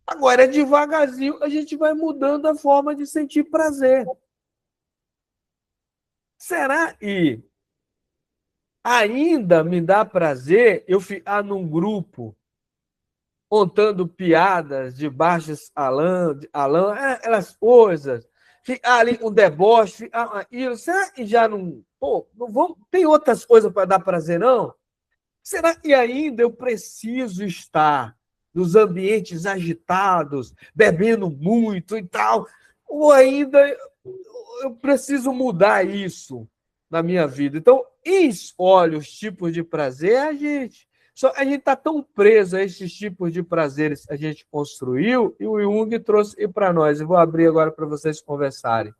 Agora, devagarzinho, a gente vai mudando a forma de sentir prazer. Será que ainda me dá prazer eu ficar num grupo contando piadas de baixos aquelas coisas, ficar ali um deboche, ficar aquilo? Será que já não... Pô, não vamos, tem outras coisas para dar prazer, não? Será que ainda eu preciso estar nos ambientes agitados, bebendo muito e tal? Ou ainda eu preciso mudar isso na minha vida? Então, escolhe os tipos de prazer a gente. Só a gente está tão preso a esses tipos de prazeres que a gente construiu e o Jung trouxe para nós. Eu vou abrir agora para vocês conversarem.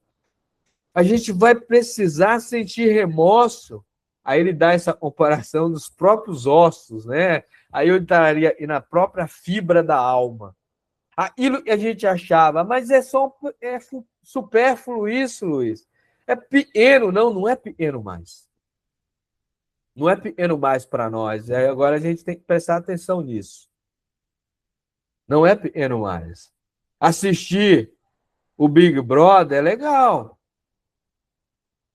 A gente vai precisar sentir remorso. Aí ele dá essa comparação dos próprios ossos, né? Aí eu estaria na própria fibra da alma. Aquilo que a gente achava, mas é supérfluo isso, Luiz. É pequeno, não é pequeno mais. Não é pequeno mais para nós. Agora a gente tem que prestar atenção nisso. Não é pequeno mais. Assistir o Big Brother é legal.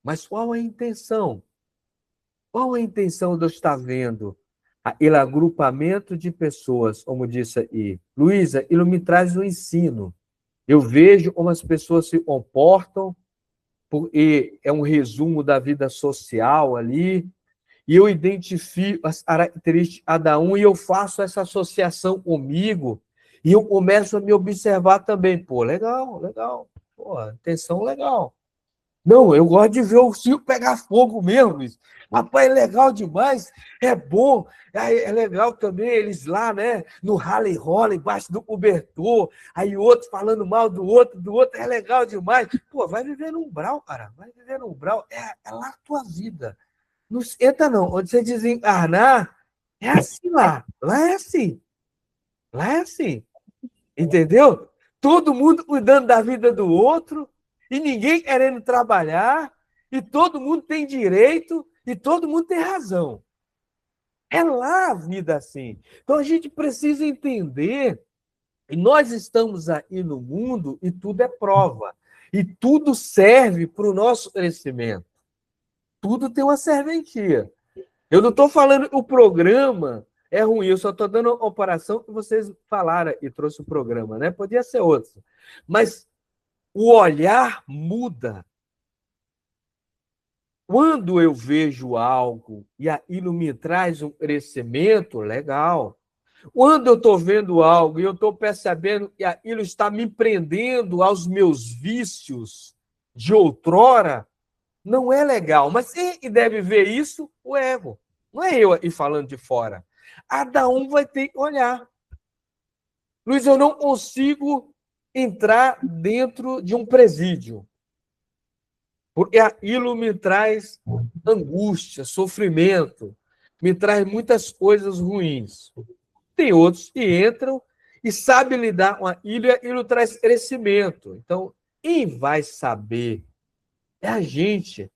Mas qual a intenção? Qual a intenção de eu estar vendo aquele agrupamento de pessoas, como disse aí? Luísa, ele me traz um ensino. Eu vejo como as pessoas se comportam, e é um resumo da vida social ali, e eu identifico as características de cada um e eu faço essa associação comigo e eu começo a me observar também. Pô, legal, legal. Pô, intenção legal. Não, eu gosto de ver o circo pegar fogo mesmo, isso. Rapaz, é legal demais, é bom, é legal também eles lá, né, no rally rola, embaixo do cobertor, aí o outro falando mal do outro, é legal demais. Pô, vai viver no umbral, cara, vai viver no umbral, é lá a tua vida. Não entra, não. Onde você desencarnar, é assim lá. Lá é assim. Lá é assim. Entendeu? Todo mundo cuidando da vida do outro e ninguém querendo trabalhar e todo mundo tem direito e todo mundo tem razão. É lá a vida assim. Então a gente precisa entender que nós estamos aí no mundo e tudo é prova. E tudo serve para o nosso crescimento. Tudo tem uma serventia. Eu não estou falando que o programa é ruim, eu só estou dando uma comparação que vocês falaram e trouxe o programa, né? Podia ser outro. Mas o olhar muda. Quando eu vejo algo e aquilo me traz um crescimento, legal. Quando eu estou vendo algo e eu estou percebendo que aquilo está me prendendo aos meus vícios de outrora, não é legal. Mas quem deve ver isso? O ego. Não é eu aí falando de fora. Cada um vai ter que olhar. Luiz, eu não consigo entrar dentro de um presídio, porque aquilo me traz angústia, sofrimento, me traz muitas coisas ruins. Tem outros que entram e sabem lidar com aquilo e aquilo traz crescimento. Então, quem vai saber é a gente.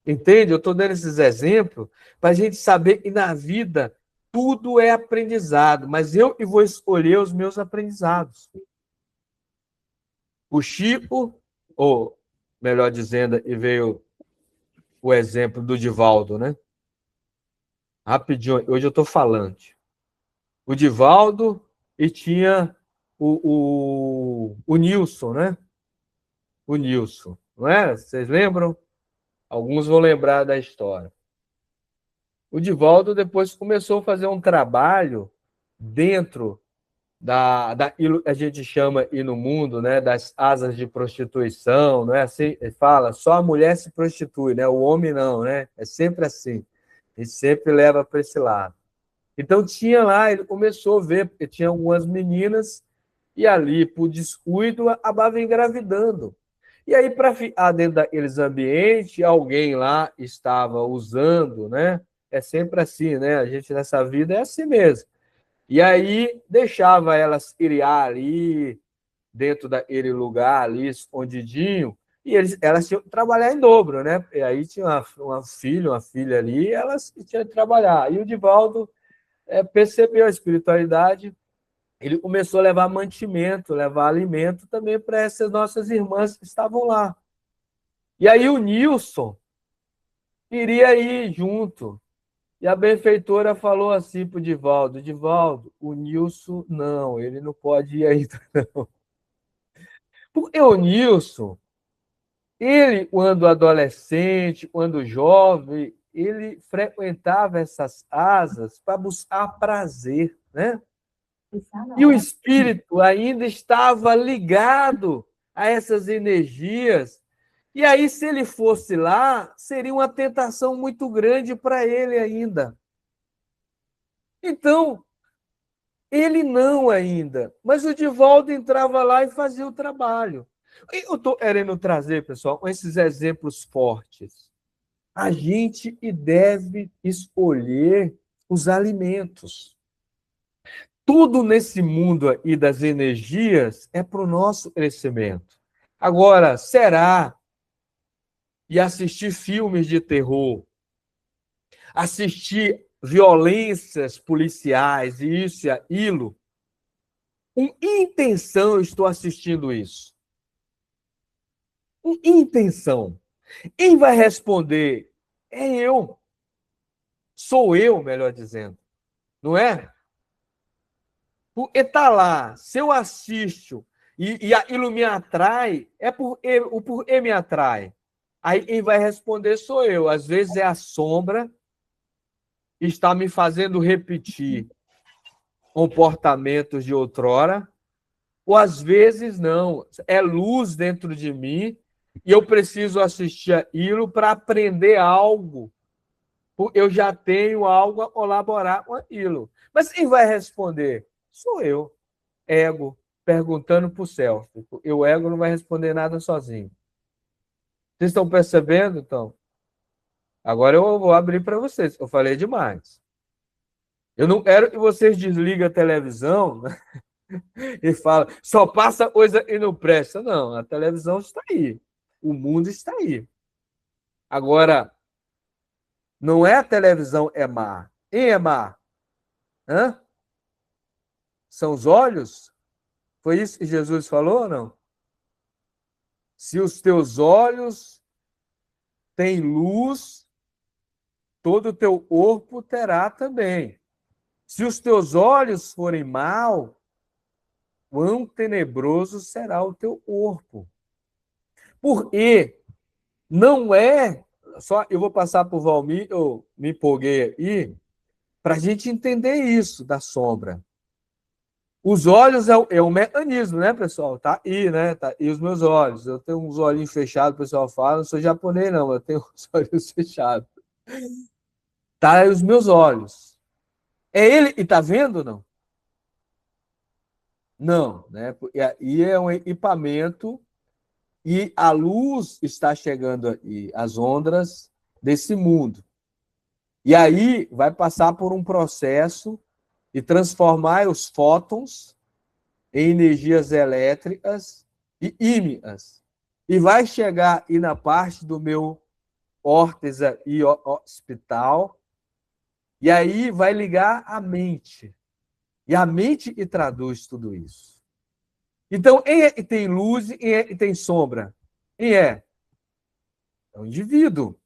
Entende? Eu estou dando esses exemplos para a gente saber que na vida tudo é aprendizado, mas eu que vou escolher os meus aprendizados. O Chico, ou melhor dizendo, e veio o exemplo do Divaldo, né? Rapidinho, hoje eu estou falante. O Divaldo e tinha o Nilson, né? O Nilson, não é? Vocês lembram? Alguns vão lembrar da história. O Divaldo depois começou a fazer um trabalho dentro daquilo que a gente chama e no mundo, né, das asas de prostituição, não é assim? Ele fala, só a mulher se prostitui, né? O homem não, né? É sempre assim. Ele sempre leva para esse lado. Então tinha lá, ele começou a ver, porque tinha algumas meninas e ali, por descuido, acabava engravidando. E aí, para ficar dentro daqueles ambientes, alguém lá estava usando, né? É sempre assim, né? A gente nessa vida é assim mesmo. E aí deixava elas criar ali, dentro daquele lugar ali, escondidinho, e elas tinham que trabalhar em dobro, né? E aí tinha uma filha ali, elas tinham que trabalhar. E o Divaldo percebeu a espiritualidade, ele começou a levar mantimento, levar alimento também para essas nossas irmãs que estavam lá. E aí o Nilson iria ir junto. E a benfeitora falou assim para o Divaldo: Divaldo, o Nilson, não, ele não pode ir aí, não. Porque o Nilson, ele, quando adolescente, quando jovem, ele frequentava essas asas para buscar prazer, né? E o espírito ainda estava ligado a essas energias. E aí, se ele fosse lá, seria uma tentação muito grande para ele ainda. Então, ele não ainda. Mas o Divaldo entrava lá e fazia o trabalho. Eu estou querendo trazer, pessoal, esses exemplos fortes. A gente deve escolher os alimentos. Tudo nesse mundo aí das energias é para o nosso crescimento. Agora, será que assistir filmes de terror, assistir violências policiais e isso e aquilo, com intenção eu estou assistindo isso? Com intenção. Quem vai responder é eu. Sou eu, melhor dizendo. Não é? Porque está lá, se eu assisto e aquilo me atrai, é o porquê me atrai. Aí quem vai responder sou eu. Às vezes é a sombra que está me fazendo repetir comportamentos de outrora, ou às vezes não, é luz dentro de mim e eu preciso assistir aquilo para aprender algo. Eu já tenho algo a colaborar com aquilo. Mas quem vai responder? Sou eu. Ego, perguntando para o self. E o ego não vai responder nada sozinho. Vocês estão percebendo, então? Agora eu vou abrir para vocês. Eu falei demais. Eu não quero que vocês desliguem a televisão, né? E falem, só passa coisa e não presta. Não, a televisão está aí. O mundo está aí. Agora, não é a televisão é má. Quem é má? Hã? São os olhos? Foi isso que Jesus falou ou não? Se os teus olhos têm luz, todo o teu corpo terá também. Se os teus olhos forem mal, quão tenebroso será o teu corpo. Porque não é... Só eu vou passar para o Valmir, eu me empolguei aí, para a gente entender isso da sombra. Os olhos é um mecanismo, né, pessoal? Tá aí, né? Tá aí os meus olhos. Eu tenho uns olhinhos fechados, o pessoal fala, não sou japonês, não, eu tenho os olhos fechados. Tá aí os meus olhos. É ele que está vendo ou não? Não, né? E é um equipamento e a luz está chegando aí, as ondas desse mundo. E aí vai passar por um processo de transformar os fótons em energias elétricas e ímãs. E vai chegar aí na parte do meu órtex e hospital, e aí vai ligar a mente. E a mente que traduz tudo isso. Então, quem é que tem luz e quem é que tem sombra? Quem é? É o indivíduo.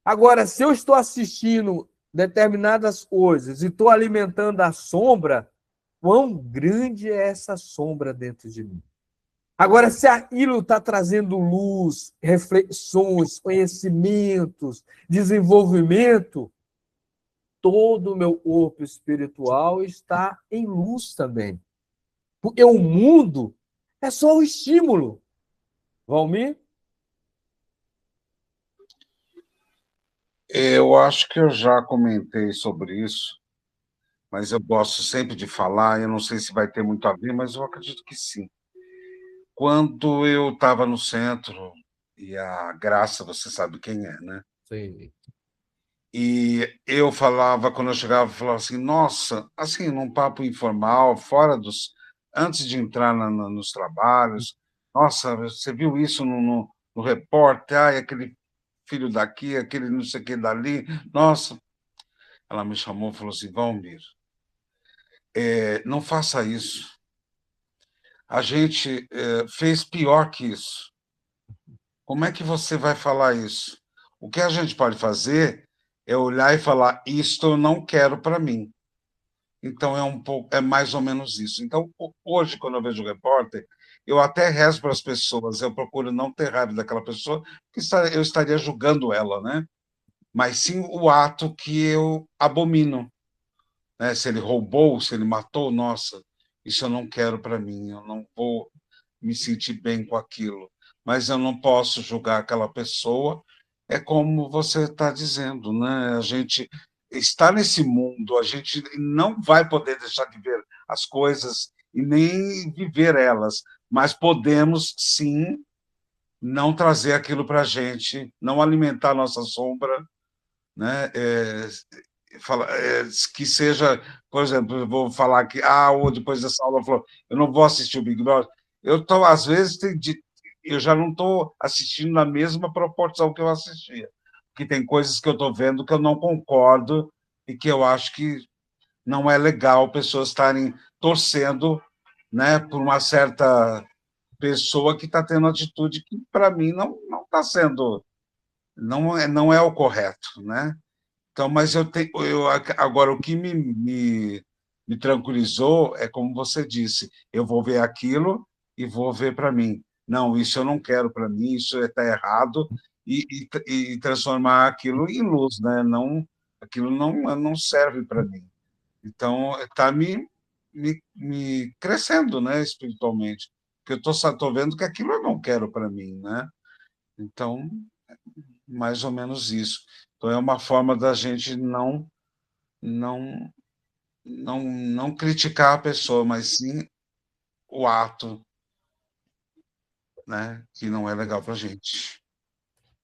Agora, se eu estou assistindo determinadas coisas e estou alimentando a sombra, quão grande é essa sombra dentro de mim? Agora, se aquilo está trazendo luz, reflexões, conhecimentos, desenvolvimento, todo o meu corpo espiritual está em luz também. Porque o mundo é só o estímulo. Valmir? Eu acho que eu já comentei sobre isso, mas eu gosto sempre de falar, eu não sei se vai ter muito a ver, mas eu acredito que sim. quando eu estava no centro, e a Graça, você sabe quem é, né? Sim. E eu falava, quando eu chegava, eu falava assim, nossa, assim, num papo informal, antes de entrar nos trabalhos, nossa, você viu isso no repórter, ai, aquele filho daqui, aquele não sei o que dali, nossa. Ela me chamou e falou assim, Valmir, não faça isso. A gente fez pior que isso. Como é que você vai falar isso? O que a gente pode fazer é olhar e falar, isto eu não quero para mim. Então é mais ou menos isso. Então, hoje, quando eu vejo o repórter, eu até rezo para as pessoas, eu procuro não ter raiva daquela pessoa, porque eu estaria julgando ela, né? Mas sim o ato que eu abomino, né? Se ele roubou, se ele matou, nossa, isso eu não quero para mim, eu não vou me sentir bem com aquilo. Mas eu não posso julgar aquela pessoa. É como você está dizendo, né? A gente está nesse mundo, a gente não vai poder deixar de ver as coisas e nem viver elas, mas podemos sim não trazer aquilo para a gente, não alimentar a nossa sombra, né? Que seja, por exemplo, eu vou falar que, ou depois dessa aula, falou, eu não vou assistir o Big Brother. Eu tô, às vezes, eu já não estou assistindo na mesma proporção que eu assistia, porque tem coisas que eu estou vendo que eu não concordo e que eu acho que não é legal pessoas estarem torcendo, né, por uma certa pessoa que está tendo atitude que, para mim, não está sendo, não é o correto, né? Então, mas agora o que me tranquilizou é como você disse, eu vou ver aquilo e vou ver para mim. Não, isso eu não quero para mim, isso está errado, e transformar aquilo em luz, né? Não, aquilo não serve para mim. Então, está me crescendo, né, espiritualmente, porque eu estou vendo que aquilo eu não quero para mim, né? Então, mais ou menos isso. Então, é uma forma da gente não, não criticar a pessoa, mas sim o ato, né, que não é legal para a gente.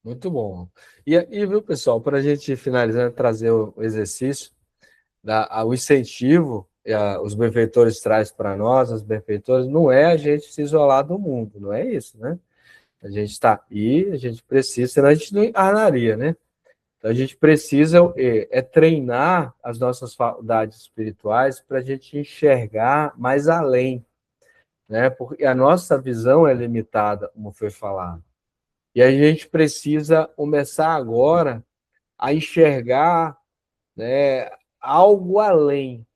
Muito bom. E viu, pessoal, para a gente finalizar, trazer o exercício, o incentivo que os benfeitores traz para nós, os benfeitores, não é a gente se isolar do mundo, não é isso, né? A gente está aqui, a gente precisa, senão a gente não encarnaria, né? Então a gente precisa treinar as nossas faculdades espirituais para a gente enxergar mais além, né? Porque a nossa visão é limitada, como foi falado. E a gente precisa começar agora a enxergar, né, algo além,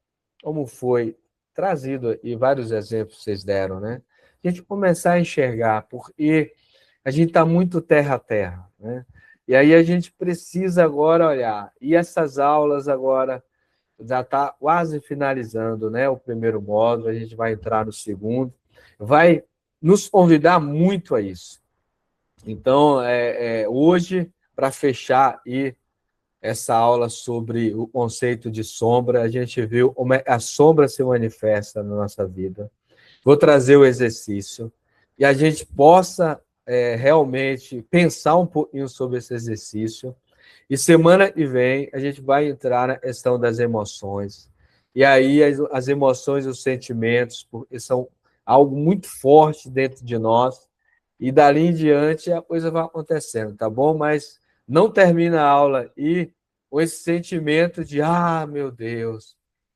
como foi trazido, e vários exemplos vocês deram, né? A gente começar a enxergar, porque a gente está muito terra a terra, né? E aí a gente precisa agora olhar. E essas aulas agora já está quase finalizando, né? O primeiro módulo, a gente vai entrar no segundo. Vai nos convidar muito a isso. Então, hoje, para fechar essa aula sobre o conceito de sombra, a gente viu como a sombra se manifesta na nossa vida. Vou trazer o exercício e a gente possa realmente pensar um pouquinho sobre esse exercício. E semana que vem a gente vai entrar na questão das emoções. E aí as emoções e os sentimentos porque são algo muito forte dentro de nós. E dali em diante a coisa vai acontecendo, tá bom? Mas não termina a aula e com esse sentimento de, meu Deus,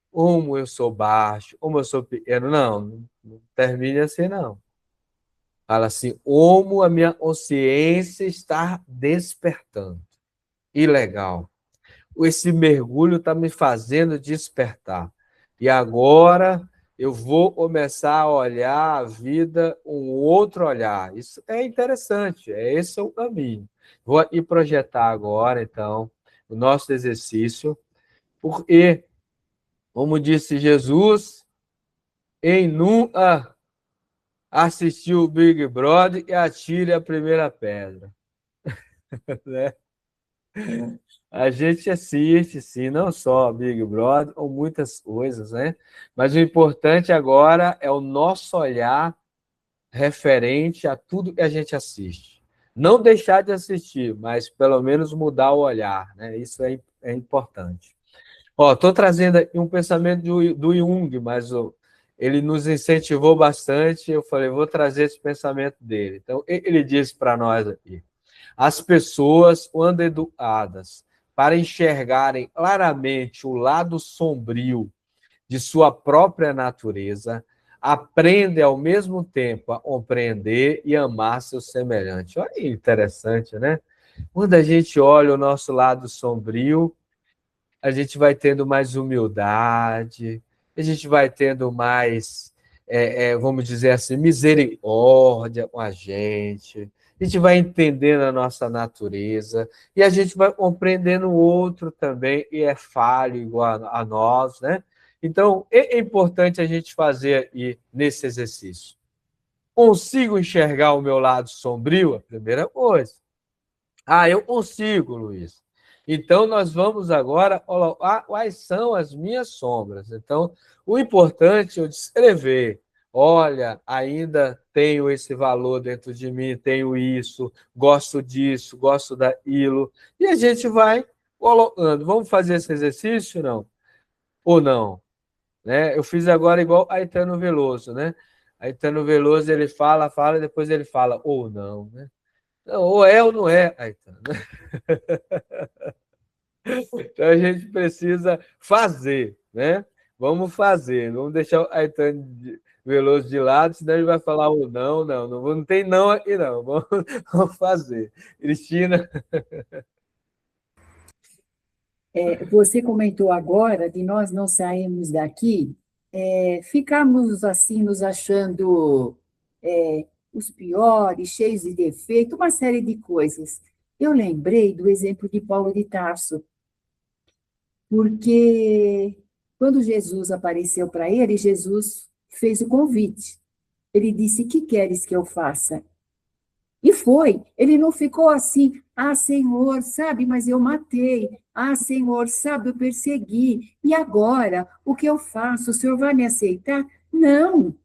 como eu sou baixo, como eu sou pequeno. Não termine assim, não. Fala assim, como a minha consciência está despertando. E legal. Esse mergulho está me fazendo despertar. E agora eu vou começar a olhar a vida com um outro olhar. Isso é interessante, esse é o caminho. Vou aqui projetar agora, então, o nosso exercício, porque, como disse Jesus, quem nunca assistiu o Big Brother e atire a primeira pedra. Né? A gente assiste, sim, não só Big Brother, ou muitas coisas, né? Mas o importante agora é o nosso olhar referente a tudo que a gente assiste. Não deixar de assistir, mas pelo menos mudar o olhar, né? Isso é importante. Estou trazendo aqui um pensamento do Jung, mas ele nos incentivou bastante, eu falei, vou trazer esse pensamento dele. Então, ele diz para nós aqui, as pessoas, quando educadas para enxergarem claramente o lado sombrio de sua própria natureza, aprendem ao mesmo tempo a compreender e amar seu semelhante. Olha que interessante, né? Quando a gente olha o nosso lado sombrio, a gente vai tendo mais humildade, a gente vai tendo mais, vamos dizer assim, misericórdia com a gente vai entendendo a nossa natureza, e a gente vai compreendendo o outro também, e é falho igual a nós, né? Então, é importante a gente fazer aí nesse exercício. Consigo enxergar o meu lado sombrio? A primeira coisa. Eu consigo, Luiz. Então, nós vamos agora colocar quais são as minhas sombras. Então, o importante é eu descrever. Olha, ainda tenho esse valor dentro de mim, tenho isso, gosto disso, gosto daquilo. E a gente vai colocando. Vamos fazer esse exercício, não? Ou não? Né? Eu fiz agora igual Caetano Veloso, né? Caetano Veloso, ele fala, e depois ele fala, ou não, né? Não, ou é ou não é, Caetano. Então a gente precisa fazer, né? Vamos fazer, vamos deixar o Caetano Veloso de lado, senão ele vai falar ou não, não tem não aqui não, vamos fazer. Cristina? Você comentou agora de nós não sairmos daqui, ficarmos assim nos achando os piores, cheios de defeito, uma série de coisas. Eu lembrei do exemplo de Paulo de Tarso, porque quando Jesus apareceu para ele, Jesus fez o convite. Ele disse, que queres que eu faça? E foi. Ele não ficou assim, Senhor, sabe, mas eu matei. Senhor, sabe, eu persegui. E agora, o que eu faço? O Senhor vai me aceitar? Não.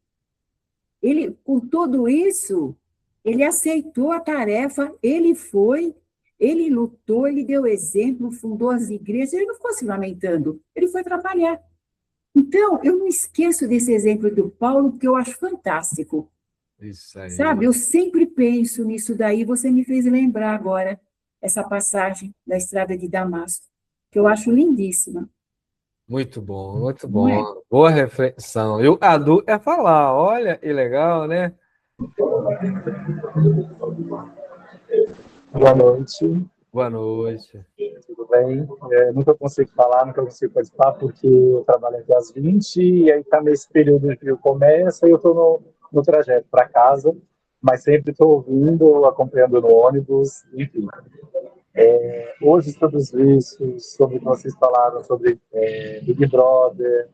Ele, com tudo isso, ele aceitou a tarefa, ele foi, ele lutou, ele deu exemplo, fundou as igrejas, ele não ficou se lamentando, ele foi trabalhar. Então, eu não esqueço desse exemplo do Paulo, porque eu acho fantástico. Isso aí. Sabe, eu sempre penso nisso daí, você me fez lembrar agora essa passagem da Estrada de Damasco, que eu acho lindíssima. Muito bom, muito bom. Boa reflexão. E o Cadu é falar, olha, que legal, né? Boa noite. Boa noite. Tudo bem? Nunca consigo falar, nunca consigo participar, porque eu trabalho até às 20, e aí está nesse período que começa, e eu estou no trajeto para casa, mas sempre estou ouvindo, acompanhando no ônibus, enfim. Hoje, sobre os vícios, sobre o que vocês falaram, sobre Big Brother,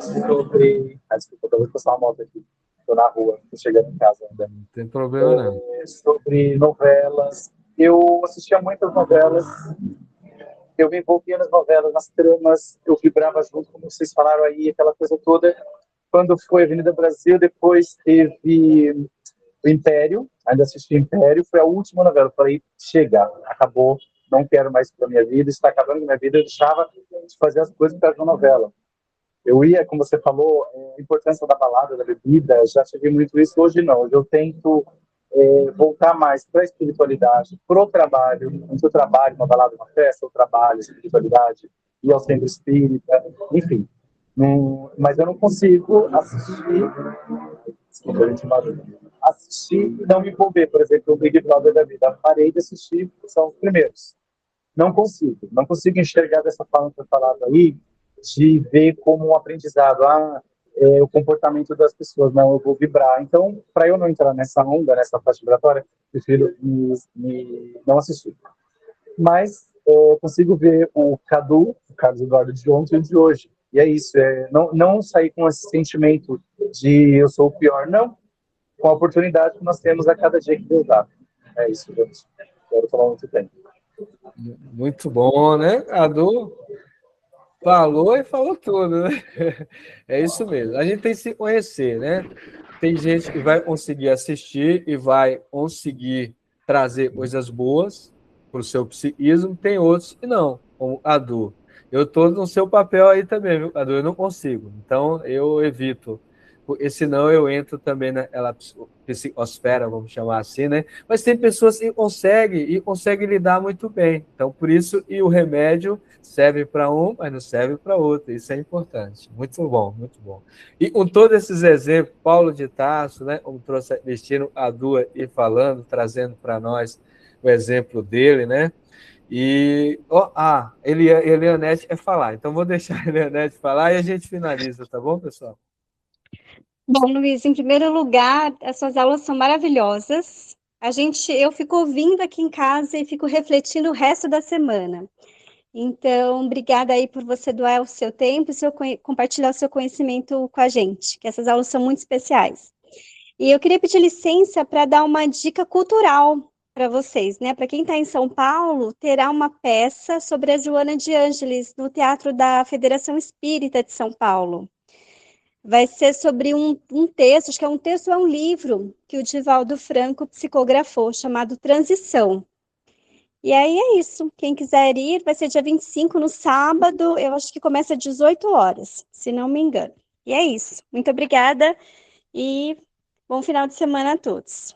sobre... desculpa, eu vou passar uma moto aqui, estou na rua, estou chegando em casa ainda. Não tem problema, não. Sobre novelas. Eu assistia muitas novelas, eu me envolvia nas novelas, nas tramas, eu vibrava junto, como vocês falaram aí, aquela coisa toda. Quando foi Avenida Brasil, depois teve o Império, ainda assisti Império, foi a última novela. Eu falei, chega, acabou, não quero mais para minha vida, está acabando com a minha vida. Eu deixava de fazer as coisas para a novela. Eu ia, como você falou, a importância da balada, da bebida, já tive muito isso, hoje não. Hoje eu tento voltar mais para a espiritualidade, para o trabalho, onde eu trabalho, uma balada, uma festa, eu trabalho, espiritualidade, ir ao centro espírita, enfim. Mas eu não consigo assistir e não me envolver. Por exemplo, o Big Brother da vida. Parei de assistir, são os primeiros. Não consigo enxergar dessa forma que eu falava aí, de ver como um aprendizado, o comportamento das pessoas, não, eu vou vibrar. Então, para eu não entrar nessa onda, nessa faixa vibratória, prefiro não assistir. Mas consigo ver o Cadu, o Carlos Eduardo de ontem e de hoje. E é isso, não sair com esse sentimento de eu sou o pior, não. Com a oportunidade que nós temos a cada dia que Deus dá. É isso, gente. Quero falar muito bem. Muito bom, né, Cadu? Falou e falou tudo, né? É isso mesmo. A gente tem que se conhecer, né? tem gente que vai conseguir assistir e vai conseguir trazer coisas boas para o seu psiquismo, tem outros que não, como a Du. Eu estou no seu papel aí também, viu, Adu? Eu não consigo, então eu evito, porque senão eu entro também naquela psicosfera, vamos chamar assim, né? Mas tem pessoas que conseguem lidar muito bem, então por isso e o remédio serve para um, mas não serve para outro, isso é importante. Muito bom, muito bom. E com todos esses exemplos, Paulo de Tarso, né, como trouxe a Cristina, a Dua e falando, trazendo para nós o exemplo dele, né? E, Elianete quer falar, então vou deixar a Elianete falar e a gente finaliza, tá bom, pessoal? Bom, Luiz, em primeiro lugar, as suas aulas são maravilhosas. Eu fico ouvindo aqui em casa e fico refletindo o resto da semana. Então, obrigada aí por você doar o seu tempo e compartilhar o seu conhecimento com a gente, que essas aulas são muito especiais. E eu queria pedir licença para dar uma dica cultural para vocês, né? Para quem está em São Paulo, terá uma peça sobre a Joana de Ângeles no Teatro da Federação Espírita de São Paulo. Vai ser sobre um texto, acho que é um texto, é um livro que o Divaldo Franco psicografou, chamado Transição. E aí é isso, quem quiser ir, vai ser dia 25, no sábado, eu acho que começa às 18 horas, se não me engano. E é isso, muito obrigada e bom final de semana a todos.